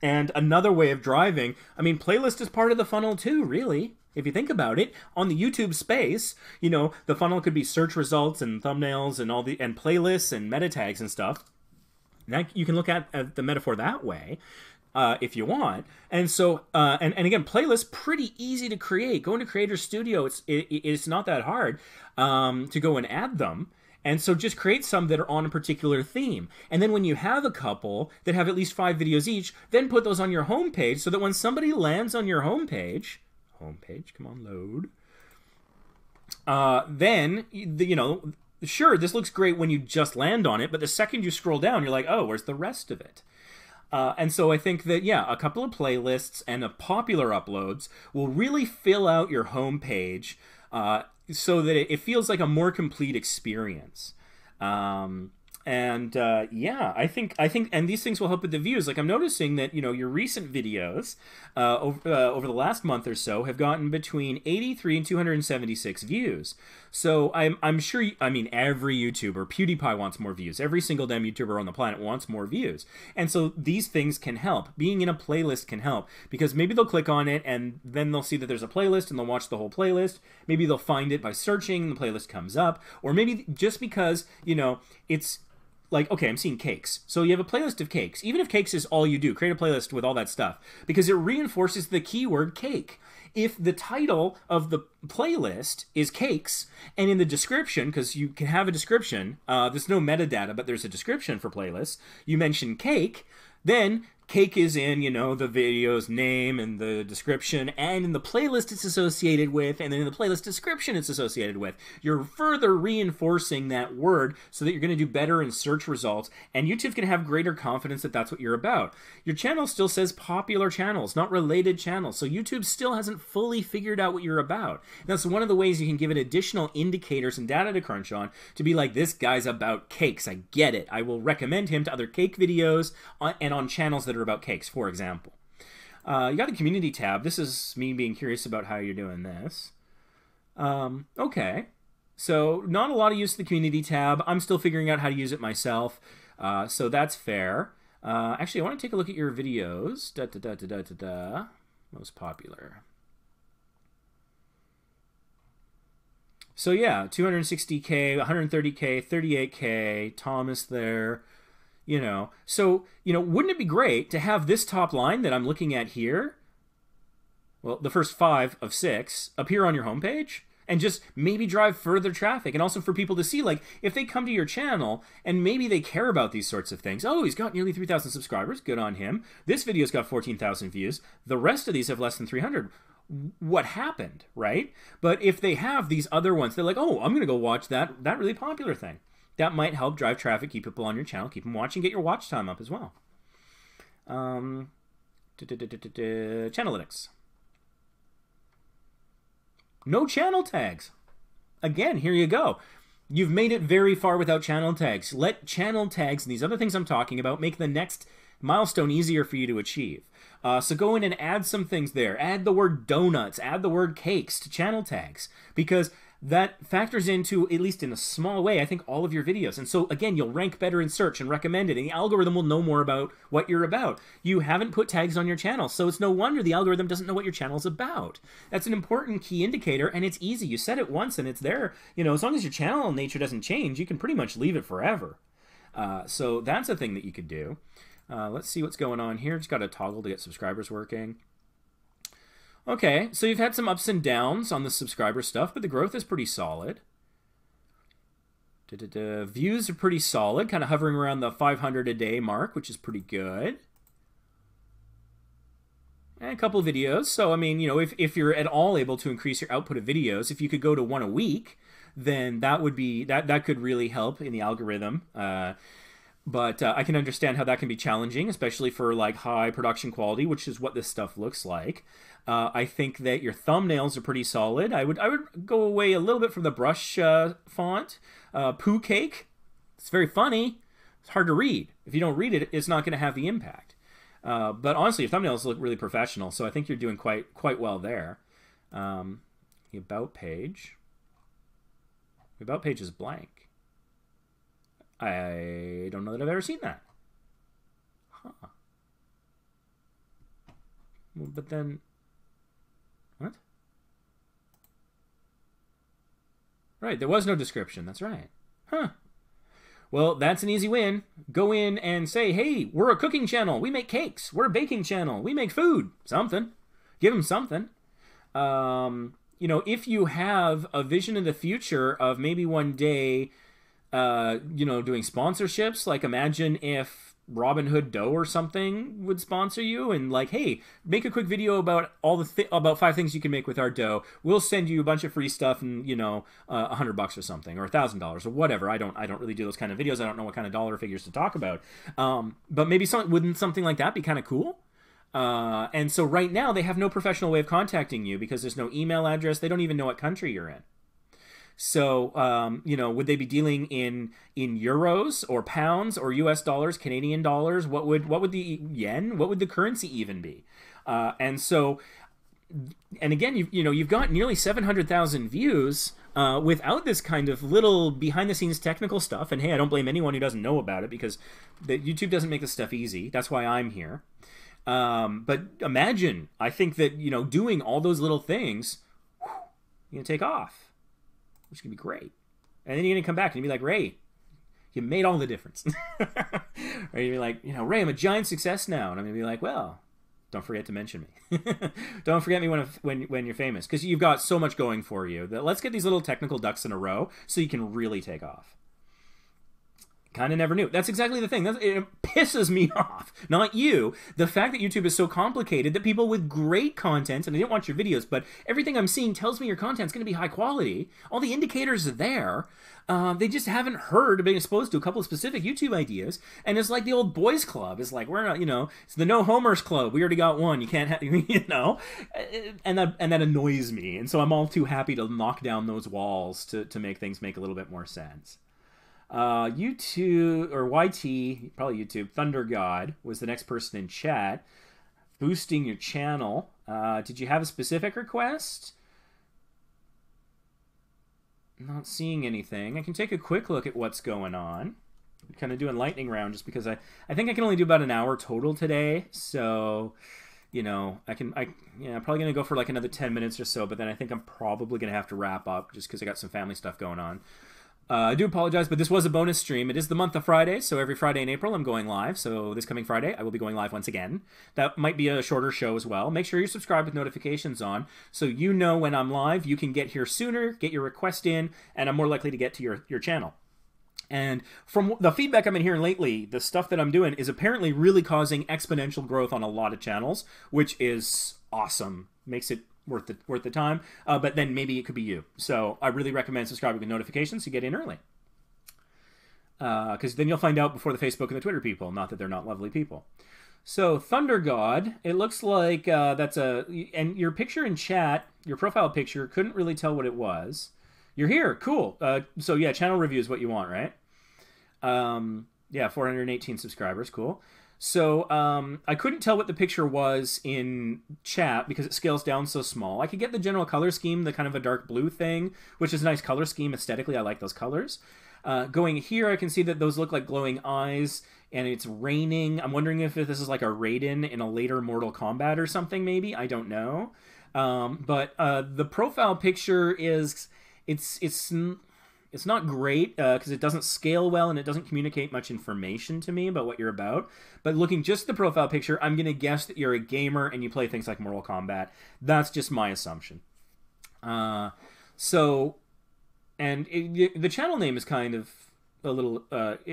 And another way of driving, I mean, playlist is part of the funnel too, really. If you think about it, on the YouTube space, you know, the funnel could be search results and thumbnails and and playlists and meta tags and stuff. Now you can look at the metaphor that way. If you want. And so, and again, playlists, pretty easy to create. Go into Creator Studio. It's not that hard to go and add them. And so just create some that are on a particular theme. And then when you have a couple that have at least 5 videos each, then put those on your homepage so that when somebody lands on your homepage, come on, load. Then, you know, sure, this looks great when you just land on it, but the second you scroll down, you're like, oh, where's the rest of it? And so I think that, yeah, a couple of playlists and a popular uploads will really fill out your homepage so that it feels like a more complete experience. And yeah, I think, and these things will help with the views. Like I'm noticing that your recent videos over the last month or so have gotten between 83 and 276 views. So I'm sure. I mean, every YouTuber, PewDiePie wants more views. Every single damn YouTuber on the planet wants more views. And so these things can help. Being in a playlist can help because maybe they'll click on it and then they'll see that there's a playlist and they'll watch the whole playlist. Maybe they'll find it by searching. The playlist comes up, or maybe just because it's like, okay, I'm seeing cakes. So you have a playlist of cakes. Even if cakes is all you do, create a playlist with all that stuff. Because it reinforces the keyword cake. If the title of the playlist is cakes, and in the description, because you can have a description, there's no metadata, but there's a description for playlists, you mention cake, then cake is in, the video's name and the description, and in the playlist it's associated with, and then in the playlist description it's associated with. You're further reinforcing that word so that you're going to do better in search results, and YouTube's going to have greater confidence that that's what you're about. Your channel still says popular channels, not related channels, so YouTube still hasn't fully figured out what you're about. And that's one of the ways you can give it additional indicators and data to crunch on to be like, this guy's about cakes, I get it. I will recommend him to other cake videos and on channels that are about cakes, for example. You got the community tab. This is me being curious about how you're doing this. Okay. So not a lot of use of the community tab. I'm still figuring out how to use it myself. So that's fair. Actually, I want to take a look at your videos. Most popular. So yeah, 260K, 130K, 38K, Thomas there. So, wouldn't it be great to have this top line that I'm looking at here, well, the first 5 of 6, appear on your homepage and just maybe drive further traffic, and also for people to see, like, if they come to your channel and maybe they care about these sorts of things. Oh, he's got nearly 3,000 subscribers. Good on him. This video's got 14,000 views. The rest of these have less than 300. What happened, right? But if they have these other ones, they're like, oh, I'm going to go watch that really popular thing. That might help drive traffic, keep people on your channel, keep them watching, get your watch time up as well. Channelytics. No channel tags. Again, here you go. You've made it very far without channel tags. Let channel tags and these other things I'm talking about make the next milestone easier for you to achieve. So go in and add some things there. Add the word donuts, add the word cakes to channel tags, because that factors into, at least in a small way, I think, all of your videos. And so, again, you'll rank better in search and recommended, and the algorithm will know more about what you're about. You haven't put tags on your channel, so it's no wonder the algorithm doesn't know what your channel's about. That's an important key indicator, and it's easy. You set it once, and it's there. As long as your channel nature doesn't change, you can pretty much leave it forever. So that's a thing that you could do. Let's see what's going on here. Just got to toggle to get subscribers working. Okay, so you've had some ups and downs on the subscriber stuff, but the growth is pretty solid. Views are pretty solid, kind of hovering around the 500 a day mark, which is pretty good. And a couple of videos. So, I mean, if you're at all able to increase your output of videos, if you could go to 1 a week, then that would be, that could really help in the algorithm. But I can understand how that can be challenging, especially for like high production quality, which is what this stuff looks like. I think that your thumbnails are pretty solid. I would go away a little bit from the brush font. Poo cake. It's very funny. It's hard to read. If you don't read it, it's not going to have the impact. But honestly, your thumbnails look really professional, so I think you're doing quite well there. The about page. The about page is blank. I don't know that I've ever seen that. Huh. Well, but then... What? Right, there was no description. That's right. Huh. Well, that's an easy win. Go in and say, hey, we're a cooking channel. We make cakes. We're a baking channel. We make food. Something. Give them something. If you have a vision in the future of maybe one day... doing sponsorships, like imagine if Robinhood Dough or something would sponsor you and like, hey, make a quick video about about 5 things you can make with our dough. We'll send you a bunch of free stuff and $100 or something, or $1,000 or whatever. I don't really do those kind of videos. I don't know what kind of dollar figures to talk about. But maybe wouldn't something like that be kind of cool? And so right now they have no professional way of contacting you because there's no email address. They don't even know what country you're in. So, you know, would they be dealing in euros or pounds or US dollars, Canadian dollars? What would the yen? What would the currency even be? And so, and again, you've got nearly 700,000 views without this kind of little behind-the-scenes technical stuff. And hey, I don't blame anyone who doesn't know about it, because YouTube doesn't make this stuff easy. That's why I'm here. But imagine, I think that, you know, doing all those little things, you're gonna take off, which is gonna be great. And then you're gonna come back and you'll be like, Ray, you made all the difference. Or you'll be like, you know, Ray, I'm a giant success now. And I'm gonna be like, well, don't forget to mention me. Don't forget me when you're famous, because you've got so much going for you. Let's get these little technical ducks in a row so you can really take off. Kind of never knew. That's exactly the thing. It pisses me off. Not you. The fact that YouTube is so complicated that people with great content, and I didn't watch your videos, but everything I'm seeing tells me your content's going to be high quality. All the indicators are there. They just haven't heard or been exposed to a couple of specific YouTube ideas. And it's like the old boys club. It's like, we're not, you know, it's the no homers club. We already got one. You can't have, you know, and that annoys me. And so I'm all too happy to knock down those walls to make things make a little bit more sense. YouTube, or YT, probably YouTube, Thunder God was the next person in chat. Boosting your channel. Did you have a specific request? Not seeing anything. I can take a quick look at what's going on. I'm kind of doing lightning round just because I think I can only do about an hour total today. So, you know, I'm probably going to go for like another 10 minutes or so, but then I think I'm probably going to have to wrap up just because I got some family stuff going on. I do apologize, but this was a bonus stream. It is the month of Friday, so every Friday in April I'm going live. So this coming Friday, I will be going live once again. That might be a shorter show as well. Make sure you're subscribed with notifications on, so you know when I'm live. You can get here sooner, get your request in, and I'm more likely to get to your channel. And from the feedback I've been hearing lately, the stuff that I'm doing is apparently really causing exponential growth on a lot of channels, which is awesome. Makes it worth the time, but then maybe it could be you. So I really recommend subscribing with notifications to get in early, because then you'll find out before the Facebook and the Twitter people. Not that they're not lovely people. So Thunder God, it looks like that's and your picture in chat, your profile picture, couldn't really tell what it was. You're here, cool. So yeah, channel review is what you want, right? Yeah, 418 subscribers, cool. So I couldn't tell what the picture was in chat because it scales down so small. I could get the general color scheme, the kind of a dark blue thing, which is a nice color scheme aesthetically. I like those colors. Going here, I can see that those look like glowing eyes, and it's raining. I'm wondering if this is like a Raiden in a later Mortal Kombat or something, maybe. I don't know. But the profile picture is... It's not great because it doesn't scale well and it doesn't communicate much information to me about what you're about. But looking just at the profile picture, I'm going to guess that you're a gamer and you play things like Mortal Kombat. That's just my assumption. The channel name is kind of a little,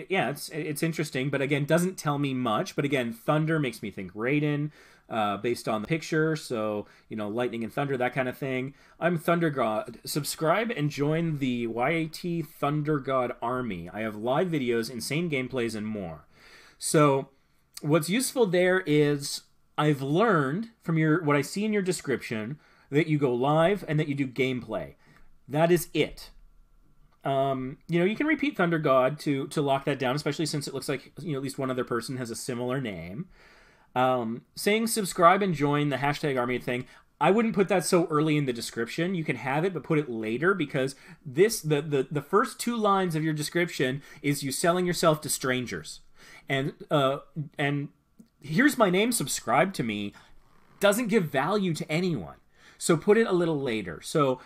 yeah, it's interesting, but again, doesn't tell me much. But again, Thunder makes me think Raiden. Based on the picture, so, you know, lightning and thunder, that kind of thing. I'm Thunder God. Subscribe and join the YT Thunder God Army. I have live videos, insane gameplays, and more. So, what's useful there is I've learned from what I see in your description that you go live and that you do gameplay. That is it. You know, you can repeat Thunder God to lock that down, especially since it looks like, you know, at least one other person has a similar name. Saying subscribe and join the hashtag army thing, I wouldn't put that so early in the description. You can have it, but put it later, because the first 2 lines of your description is you selling yourself to strangers. And here's my name, subscribe to me, doesn't give value to anyone. So put it a little later. So,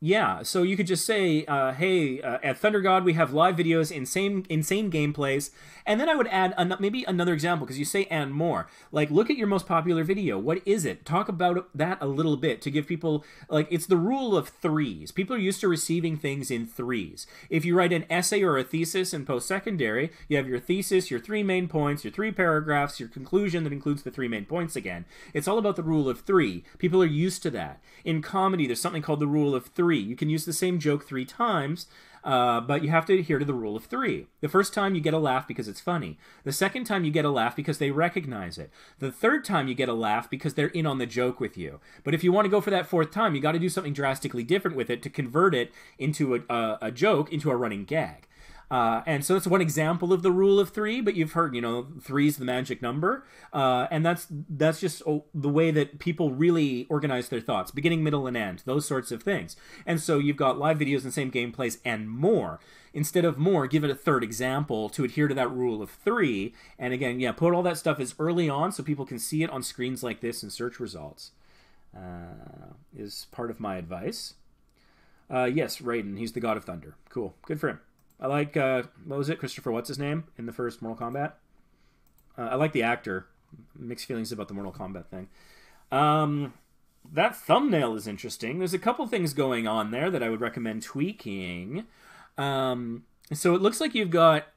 yeah, so you could just say, hey, at Thunder God, we have live videos, insane gameplays, and then I would add maybe another example, because you say and more. Like, look at your most popular video. What is it? Talk about that a little bit to give people, like, it's the rule of 3s. People are used to receiving things in 3s. If you write an essay or a thesis in post-secondary, you have your thesis, your 3 main points, your 3 paragraphs, your conclusion that includes the 3 main points again. It's all about the rule of 3. People are used to that. In comedy, there's something called the rule of 3. You can use the same joke 3 times, But you have to adhere to the rule of 3. The first time you get a laugh because it's funny. The second time you get a laugh because they recognize it. The third time you get a laugh because they're in on the joke with you. But if you want to go for that fourth time, you got to do something drastically different with it to convert it into a joke, into a running gag. And so that's one example of the rule of 3, but you've heard, 3 is the magic number. And that's just the way that people really organize their thoughts, beginning, middle, and end, those sorts of things. And so you've got live videos and same gameplays and more. Instead of more, give it a third example to adhere to that rule of 3. And again, yeah, put all that stuff as early on so people can see it on screens like this in search results, is part of my advice. Yes, Raiden, he's the god of thunder. Cool, good for him. I like, what was it, Christopher, what's his name, in the first Mortal Kombat? I like the actor. Mixed feelings about the Mortal Kombat thing. That thumbnail is interesting. There's a couple things going on there that I would recommend tweaking. So it looks like you've got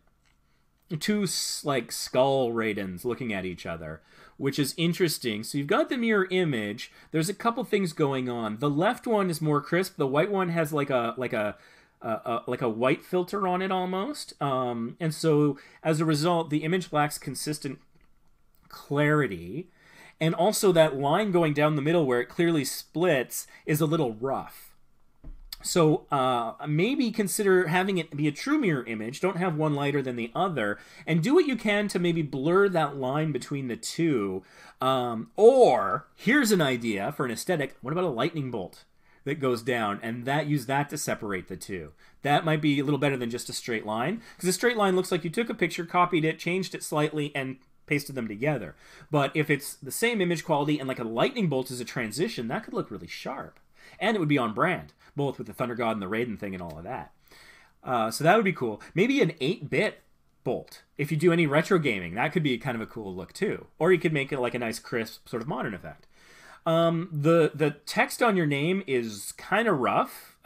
two, like, skull Raidens looking at each other, which is interesting. So you've got the mirror image. There's a couple things going on. The left one is more crisp. The white one has like a white filter on it almost. And so as a result, the image lacks consistent clarity. And also that line going down the middle where it clearly splits is a little rough. So maybe consider having it be a true mirror image. Don't have one lighter than the other. And do what you can to maybe blur that line between the two. Or, here's an idea for an aesthetic. What about a lightning bolt that goes down, and use that to separate the two? That might be a little better than just a straight line, because a straight line looks like you took a picture, copied it, changed it slightly, and pasted them together. But if it's the same image quality and like a lightning bolt is a transition, that could look really sharp. And it would be on brand, both with the Thunder God and the Raiden thing and all of that. So that would be cool. Maybe an 8-bit bolt. If you do any retro gaming, that could be kind of a cool look too. Or you could make it like a nice crisp sort of modern effect. The text on your name is kind of rough.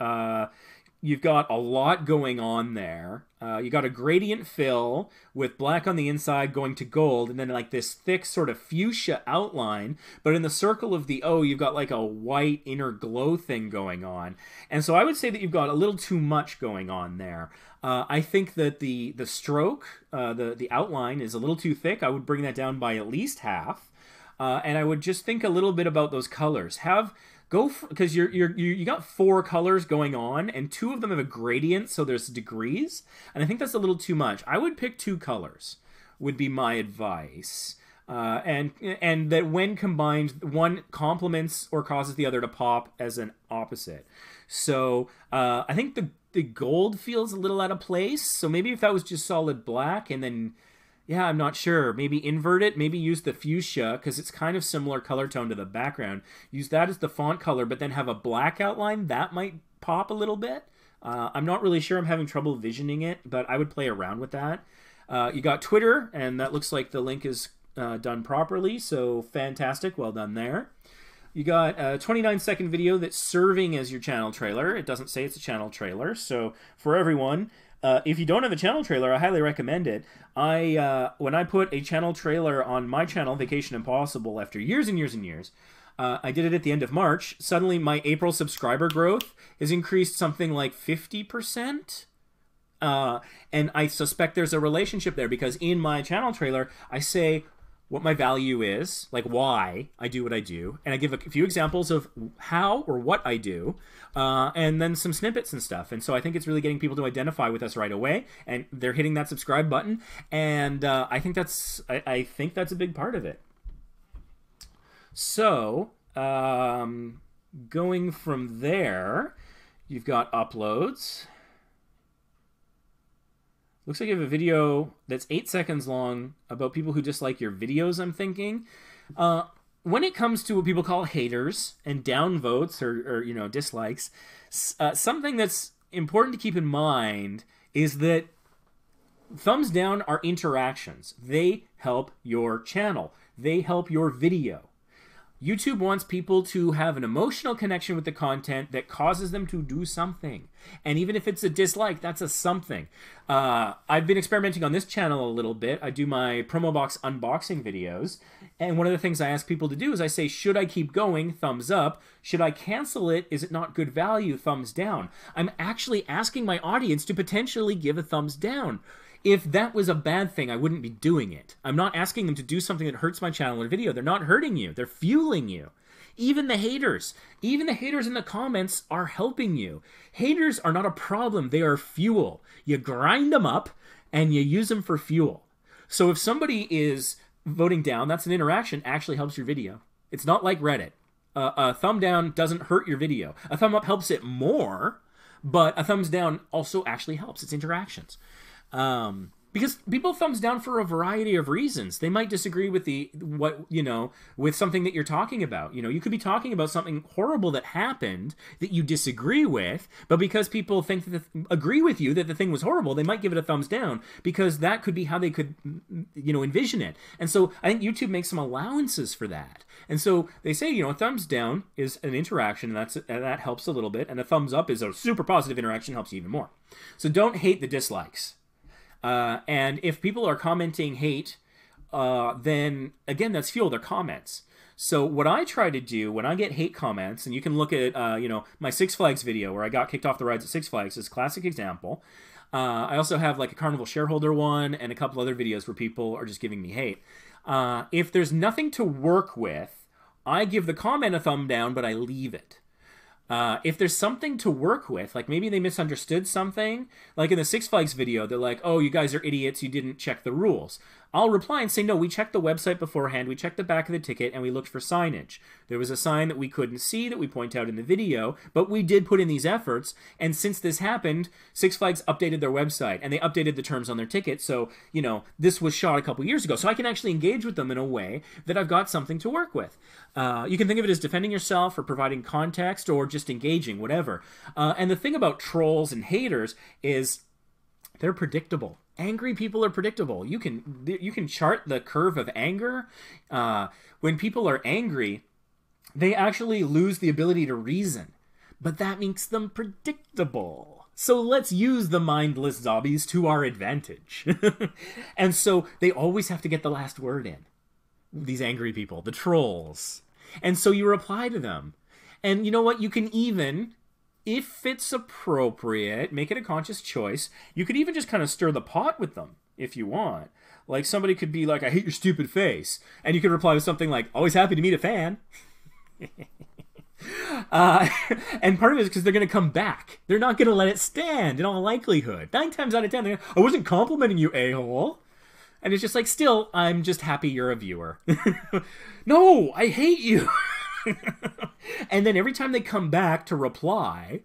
You've got a lot going on there. You got a gradient fill with black on the inside going to gold, and then like this thick sort of fuchsia outline. But in the circle of the O, you've got like a white inner glow thing going on. And so I would say that you've got a little too much going on there. I think that the stroke, the outline is a little too thick. I would bring that down by at least half. And I would just think a little bit about those colors. Because you got 4 colors going on, and 2 of them have a gradient, so there's degrees. And I think that's a little too much. I would pick 2 colors, would be my advice. And that when combined, one complements or causes the other to pop as an opposite. So I think the gold feels a little out of place. So maybe if that was just solid black, and then, yeah, I'm not sure. Maybe invert it. Maybe use the fuchsia, because it's kind of similar color tone to the background. Use that as the font color, but then have a black outline. That might pop a little bit. I'm not really sure. I'm having trouble visioning it, but I would play around with that. You got Twitter, and that looks like the link is done properly, so fantastic. Well done there. You got a 29-second video that's serving as your channel trailer. It doesn't say it's a channel trailer, so for everyone, if you don't have a channel trailer, I highly recommend it. When I put a channel trailer on my channel, Vacation Impossible, after years and years and years, I did it at the end of March. Suddenly, my April subscriber growth has increased something like 50%. And I suspect there's a relationship there, because in my channel trailer, I say what my value is, like why I do what I do, and I give a few examples of how or what I do, and then some snippets and stuff. And so I think it's really getting people to identify with us right away, and they're hitting that subscribe button, and I think that's a big part of it. So going from there, you've got uploads. Looks like you have a video that's 8 seconds long about people who dislike your videos, I'm thinking. When it comes to what people call haters and downvotes or dislikes, something that's important to keep in mind is that thumbs down are interactions. They help your channel. They help your video. YouTube wants people to have an emotional connection with the content that causes them to do something. And even if it's a dislike, that's a something. I've been experimenting on this channel a little bit. I do my promo box unboxing videos. And one of the things I ask people to do is I say, should I keep going? Thumbs up. Should I cancel it? Is it not good value? Thumbs down. I'm actually asking my audience to potentially give a thumbs down. If that was a bad thing, I wouldn't be doing it. I'm not asking them to do something that hurts my channel or video. They're not hurting you. They're fueling you. Even the haters in the comments are helping you. Haters are not a problem. They are fuel. You grind them up and you use them for fuel. So if somebody is voting down, that's an interaction, actually helps your video. It's not like Reddit. A thumb down doesn't hurt your video. A thumb up helps it more, but a thumbs down also actually helps. It's interactions. Because people thumbs down for a variety of reasons. They might disagree with with something that you're talking about. You could be talking about something horrible that happened that you disagree with, but because people agree with you that the thing was horrible, they might give it a thumbs down because that could be how they could, envision it. And so I think YouTube makes some allowances for that. And so they say, a thumbs down is an interaction, and that helps a little bit, and a thumbs up is a super positive interaction, helps you even more. So don't hate the dislikes. And if people are commenting hate, then again, that's fuel. They're comments. So what I try to do when I get hate comments, and you can look at, my Six Flags video where I got kicked off the rides at Six Flags is a classic example. I also have like a Carnival shareholder one and a couple other videos where people are just giving me hate. If there's nothing to work with, I give the comment a thumb down, but I leave it. If there's something to work with, like maybe they misunderstood something, like in the Six Flags video, they're like, oh, you guys are idiots, you didn't check the rules. I'll reply and say, no, we checked the website beforehand, we checked the back of the ticket, and we looked for signage. There was a sign that we couldn't see that we point out in the video, but we did put in these efforts, and since this happened, Six Flags updated their website, and they updated the terms on their ticket, so, this was shot a couple years ago, so I can actually engage with them in a way that I've got something to work with. You can think of it as defending yourself or providing context or just engaging, whatever. And the thing about trolls and haters is they're predictable. Angry people are predictable. You can chart the curve of anger. When people are angry, they actually lose the ability to reason. But that makes them predictable. So let's use the mindless zombies to our advantage. And so they always have to get the last word in. These angry people, the trolls. And so you reply to them. And you know what? You can even, if it's appropriate, make it a conscious choice. You could even just kind of stir the pot with them if you want. Like somebody could be like, I hate your stupid face. And you could reply with something like, always happy to meet a fan. And part of it is because they're going to come back. They're not going to let it stand in all likelihood. 9 times out of 10, they're going, I wasn't complimenting you, a-hole. And it's just like, still, I'm just happy you're a viewer. No, I hate you. And then every time they come back to reply,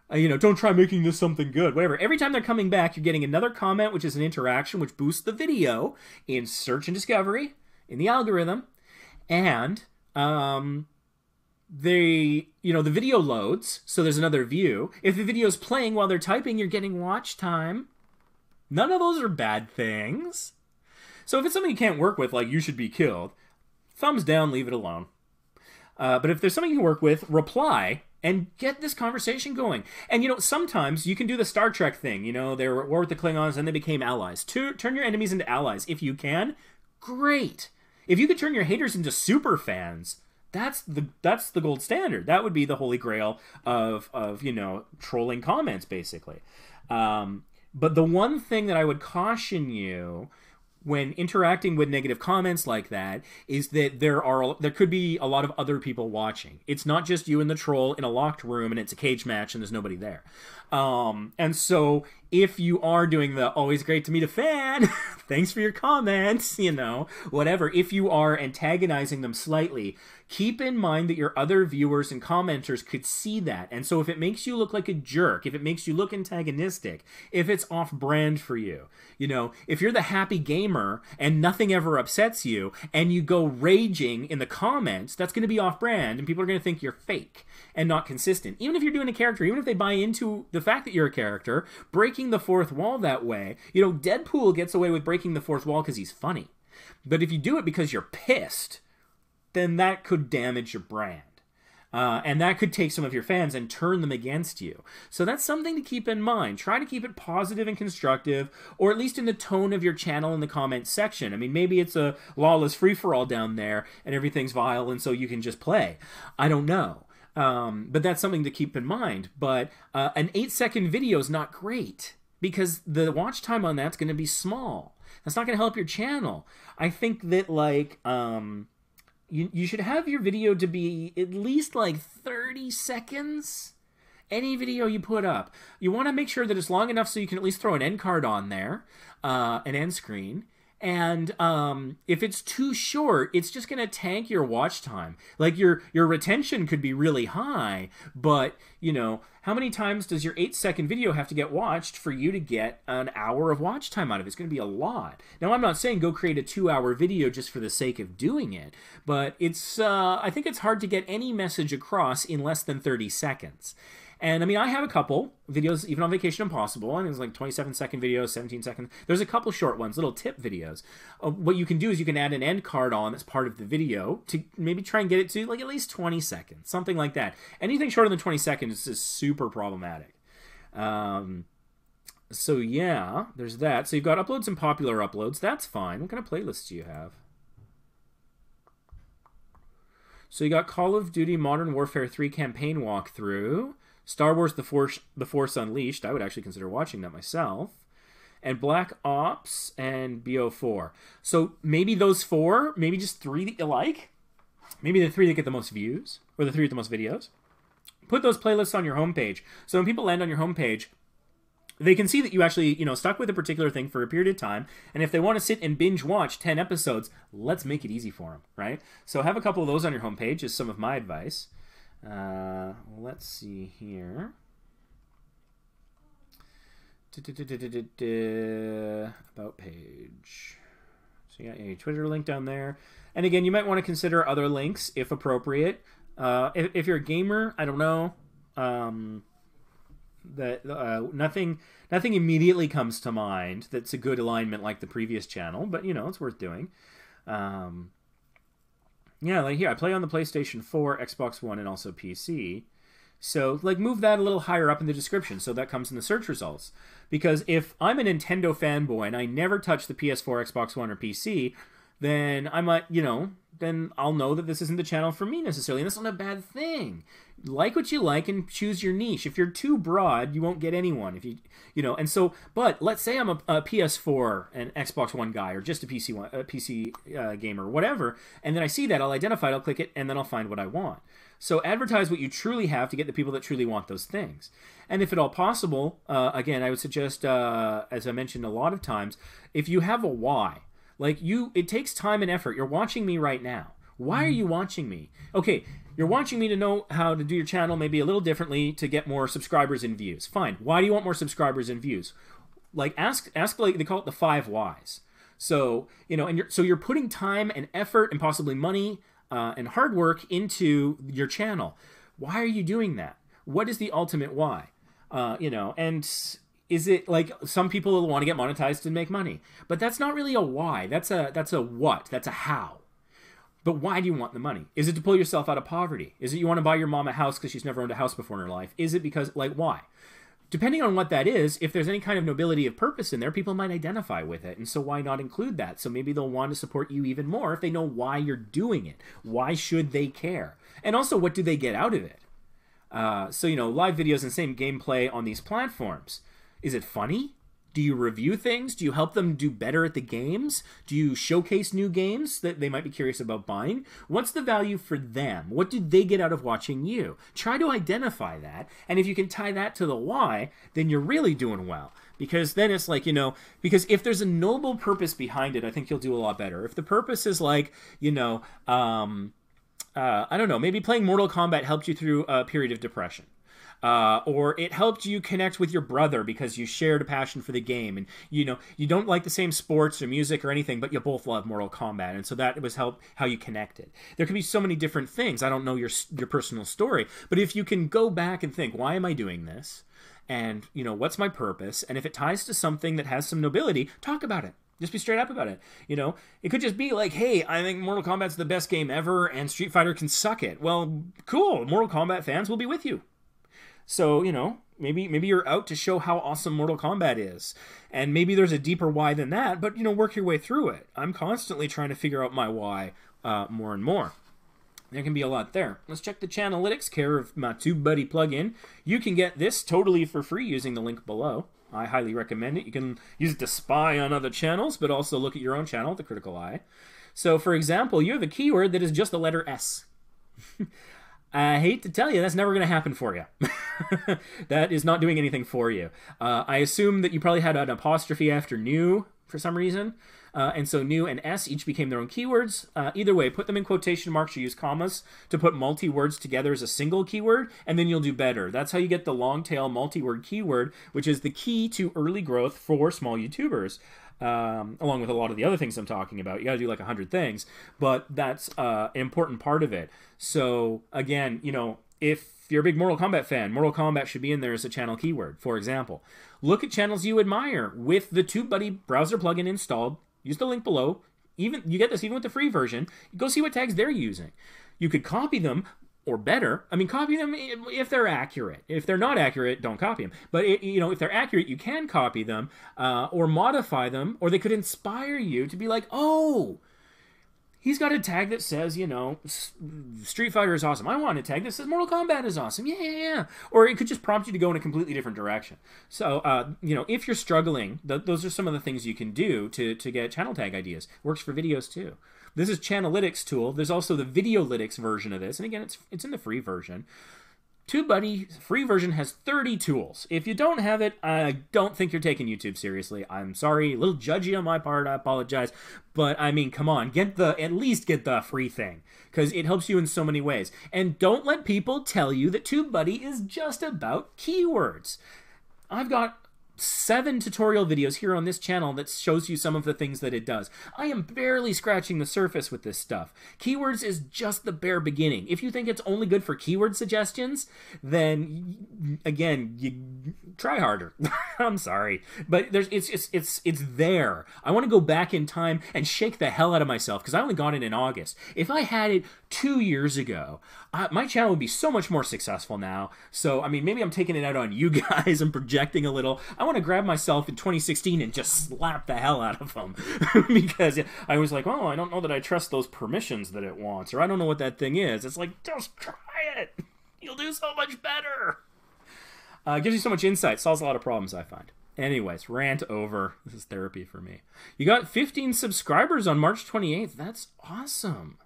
don't try making this something good, whatever. Every time they're coming back, you're getting another comment, which is an interaction, which boosts the video in search and discovery, in the algorithm. And the video loads, so there's another view. If the video's playing while they're typing, you're getting watch time. None of those are bad things. So if it's something you can't work with, like you should be killed, thumbs down, leave it alone. But if there's something you can work with, reply and get this conversation going. And, sometimes you can do the Star Trek thing. They were at war with the Klingons and they became allies. Turn your enemies into allies. If you can, great. If you could turn your haters into super fans, that's the gold standard. That would be the holy grail of trolling comments, basically. But the one thing that I would caution you when interacting with negative comments like that is that there could be a lot of other people watching. It's not just you and the troll in a locked room and it's a cage match and there's nobody there. And so if you are doing the always great to meet a fan, thanks for your comments, whatever, if you are antagonizing them slightly, keep in mind that your other viewers and commenters could see that. And so if it makes you look like a jerk, if it makes you look antagonistic, if it's off-brand for you, if you're the happy gamer and nothing ever upsets you and you go raging in the comments, that's going to be off-brand and people are going to think you're fake and not consistent. Even if you're doing a character, even if they buy into the fact that you're a character, breaking the fourth wall that way, Deadpool gets away with breaking the fourth wall because he's funny. But if you do it because you're pissed, then that could damage your brand. And that could take some of your fans and turn them against you. So that's something to keep in mind. Try to keep it positive and constructive, or at least in the tone of your channel in the comments section. I mean, maybe it's a lawless free-for-all down there and everything's vile and so you can just play. I don't know. But that's something to keep in mind. But an 8-second video is not great because the watch time on that's going to be small. That's not going to help your channel. I think that, like... You should have your video to be at least like 30 seconds. Any video you put up. You want to make sure that it's long enough so you can at least throw an end card on there, an end screen. And if it's too short, it's just going to tank your watch time. Like your retention could be really high, but you know, how many times does your 8-second video have to get watched for you to get an hour of watch time out of it? It's going to be a lot. Now, I'm not saying go create a 2-hour video just for the sake of doing it, but it's I think it's hard to get any message across in less than 30 seconds. And I mean, I have a couple videos, even on Vacation Impossible, and it's like 27-second videos, 17 seconds. There's a couple short ones, little tip videos. What you can do is you can add an end card on that's part of the video to maybe try and get it to like at least 20 seconds, something like that. Anything shorter than 20 seconds is super problematic. So yeah, there's that. So you've got uploads and popular uploads. That's fine. What kind of playlists do you have? So you got Call of Duty Modern Warfare 3 campaign walkthrough. Star Wars The Force Unleashed. I would actually consider watching that myself. And Black Ops and BO4. So maybe those 4, maybe just 3 that you like. Maybe the 3 that get the most views, or the 3 with the most videos. Put those playlists on your homepage. So when people land on your homepage, they can see that you actually, you know, stuck with a particular thing for a period of time. And if they want to sit and binge watch 10 episodes, let's make it easy for them, right? So have a couple of those on your homepage is some of my advice. Let's see here. About page. So you got a Twitter link down there. And again, you might want to consider other links if appropriate. If you're a gamer, I don't know. Nothing immediately comes to mind that's a good alignment like the previous channel, but you know, it's worth doing. Yeah, like here, I play on the PlayStation 4, Xbox One, and also PC. So, like, move that a little higher up in the description so that comes in the search results. Because if I'm a Nintendo fanboy and I never touch the PS4, Xbox One, or PC, then I might, you know, then I'll know that this isn't the channel for me necessarily. And that's not a bad thing. Like what you like and choose your niche. If you're too broad, you won't get anyone. If you know, and so, but let's say I'm a PS4 and Xbox One guy, or just a PC gamer, whatever, and then I see that, I'll identify it, I'll click it, and then I'll find what I want. So advertise what you truly have to get the people that truly want those things. And if at all possible, again, I would suggest, as I mentioned a lot of times, if you have a why, like it takes time and effort. You're watching me right now. Why are you watching me? Okay, you're watching me to know how to do your channel maybe a little differently to get more subscribers and views. Fine. Why do you want more subscribers and views? Like ask like they call it the 5 whys. So, you know, and you're putting time and effort and possibly money and hard work into your channel. Why are you doing that? What is the ultimate why? You know, and is it like some people will want to get monetized and make money, but that's not really a why. That's a what? That's a how. But why do you want the money? Is it to pull yourself out of poverty? Is it you want to buy your mom a house because she's never owned a house before in her life? Is it because, like, why? Depending on what that is, if there's any kind of nobility of purpose in there, people might identify with it. And so why not include that? So maybe they'll want to support you even more if they know why you're doing it. Why should they care? And also, what do they get out of it? So, you know, live videos and same gameplay on these platforms. Is it funny? Do you review things? Do you help them do better at the games? Do you showcase new games that they might be curious about buying? What's the value for them? What do they get out of watching you? Try to identify that. And if you can tie that to the why, then you're really doing well. Because then it's like, you know, because if there's a noble purpose behind it, I think you'll do a lot better. If the purpose is like, you know, I don't know, maybe playing Mortal Kombat helped you through a period of depression. Or it helped you connect with your brother because you shared a passion for the game, and you know you don't like the same sports or music or anything, but you both love Mortal Kombat, and so that was how you connected. There could be so many different things. I don't know your personal story, but if you can go back and think, why am I doing this? And you know, what's my purpose? And if it ties to something that has some nobility, talk about it. Just be straight up about it. It could just be like, hey, I think Mortal Kombat's the best game ever and Street Fighter can suck it. Well, cool. Mortal Kombat fans will be with you. So, maybe you're out to show how awesome Mortal Kombat is. And maybe there's a deeper why than that, but, work your way through it. I'm constantly trying to figure out my why more and more. There can be a lot there. Let's check the Channelytics, care of my TubeBuddy plugin. You can get this totally for free using the link below. I highly recommend it. You can use it to spy on other channels, but also look at your own channel with a critical eye. So, for example, you have a keyword that is just the letter S. I hate to tell you, that's never going to happen for you. That is not doing anything for you. I assume that you probably had an apostrophe after new for some reason. And so new and S each became their own keywords. Either way, put them in quotation marks or use commas to put multi-words together as a single keyword, and then you'll do better. That's how you get the long-tail multi-word keyword, which is the key to early growth for small YouTubers. Along with a lot of the other things I'm talking about. You got to do like 100 things, but that's an important part of it. So again, if you're a big Mortal Kombat fan, Mortal Kombat should be in there as a channel keyword. For example, look at channels you admire with the TubeBuddy browser plugin installed. Use the link below. You get this even with the free version. Go see what tags they're using. You could copy them, or better, copy them if they're accurate. If they're not accurate, don't copy them. But if they're accurate, you can copy them or modify them, or they could inspire you to be like, oh, he's got a tag that says, Street Fighter is awesome. I want a tag that says Mortal Kombat is awesome. Yeah. Or it could just prompt you to go in a completely different direction. So, if you're struggling, those are some of the things you can do to get channel tag ideas. Works for videos too. This is Channelytics tool. There's also the Videolytics version of this. And again, it's in the free version. TubeBuddy free version has 30 tools. If you don't have it, I don't think you're taking YouTube seriously. I'm sorry, a little judgy on my part. I apologize. But come on, at least get the free thing, because it helps you in so many ways. And don't let people tell you that TubeBuddy is just about keywords. I've got 7 tutorial videos here on this channel that shows you some of the things that it does. I am barely scratching the surface with this stuff. Keywords is just the bare beginning. If you think it's only good for keyword suggestions, then again, you try harder. I'm sorry, but it's there. I want to go back in time and shake the hell out of myself because I only got it in August. If I had it 2 years ago, my channel would be so much more successful now. So, maybe I'm taking it out on you guys and projecting a little. I want to grab myself in 2016 and just slap the hell out of them because I was like, oh, I don't know that I trust those permissions that it wants, or I don't know what that thing is. It's like, just try it. You'll do so much better. Gives you so much insight. Solves a lot of problems, I find. Anyways, rant over. This is therapy for me. You got 15 subscribers on March 28th. That's awesome.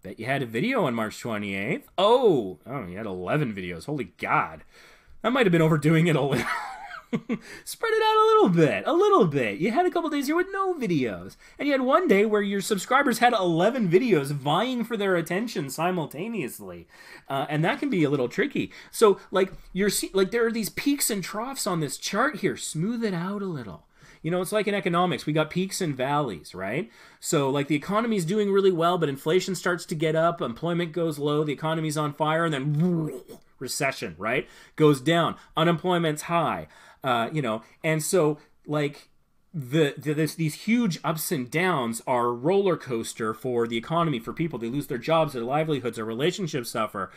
Bet you had a video on March 28th. Oh, you had 11 videos. Holy God. That might have been overdoing it a little. Spread it out a little bit. You had a couple days here with no videos. And you had one day where your subscribers had 11 videos vying for their attention simultaneously. And that can be a little tricky. So, there are these peaks and troughs on this chart here. Smooth it out a little. It's like in economics. We got peaks and valleys, right? So, the economy's doing really well, but inflation starts to get up, employment goes low, the economy's on fire, and then recession, right? Goes down. Unemployment's high, and so, these huge ups and downs are a roller coaster for the economy, for people. They lose their jobs, their livelihoods, their relationships suffer.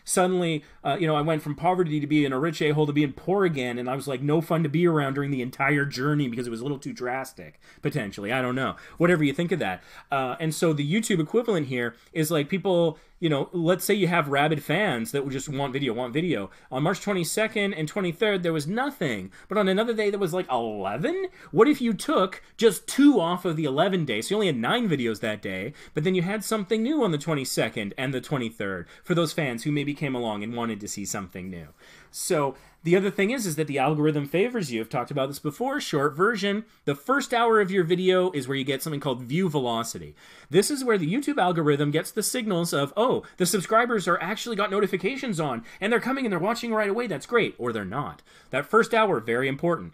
Suddenly, I went from poverty to being a rich a-hole to being poor again, and I was like no fun to be around during the entire journey because it was a little too drastic, potentially. I don't know. Whatever you think of that. And so the YouTube equivalent here is like people... let's say you have rabid fans that would just want video. On March 22nd and 23rd, there was nothing. But on another day, there was 11? What if you took just 2 off of the 11 days? So you only had 9 videos that day, but then you had something new on the 22nd and the 23rd for those fans who maybe came along and wanted to see something new. So the other thing is that the algorithm favors you. I've talked about this before. Short version, the first hour of your video is where you get something called view velocity. This is where the YouTube algorithm gets the signals of, oh, the subscribers are actually got notifications on, and they're coming and they're watching right away. That's great. Or they're not. That first hour, very important.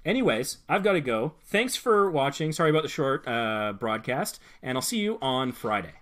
Anyways, I've got to go. Thanks for watching. Sorry about the short broadcast, and I'll see you on Friday.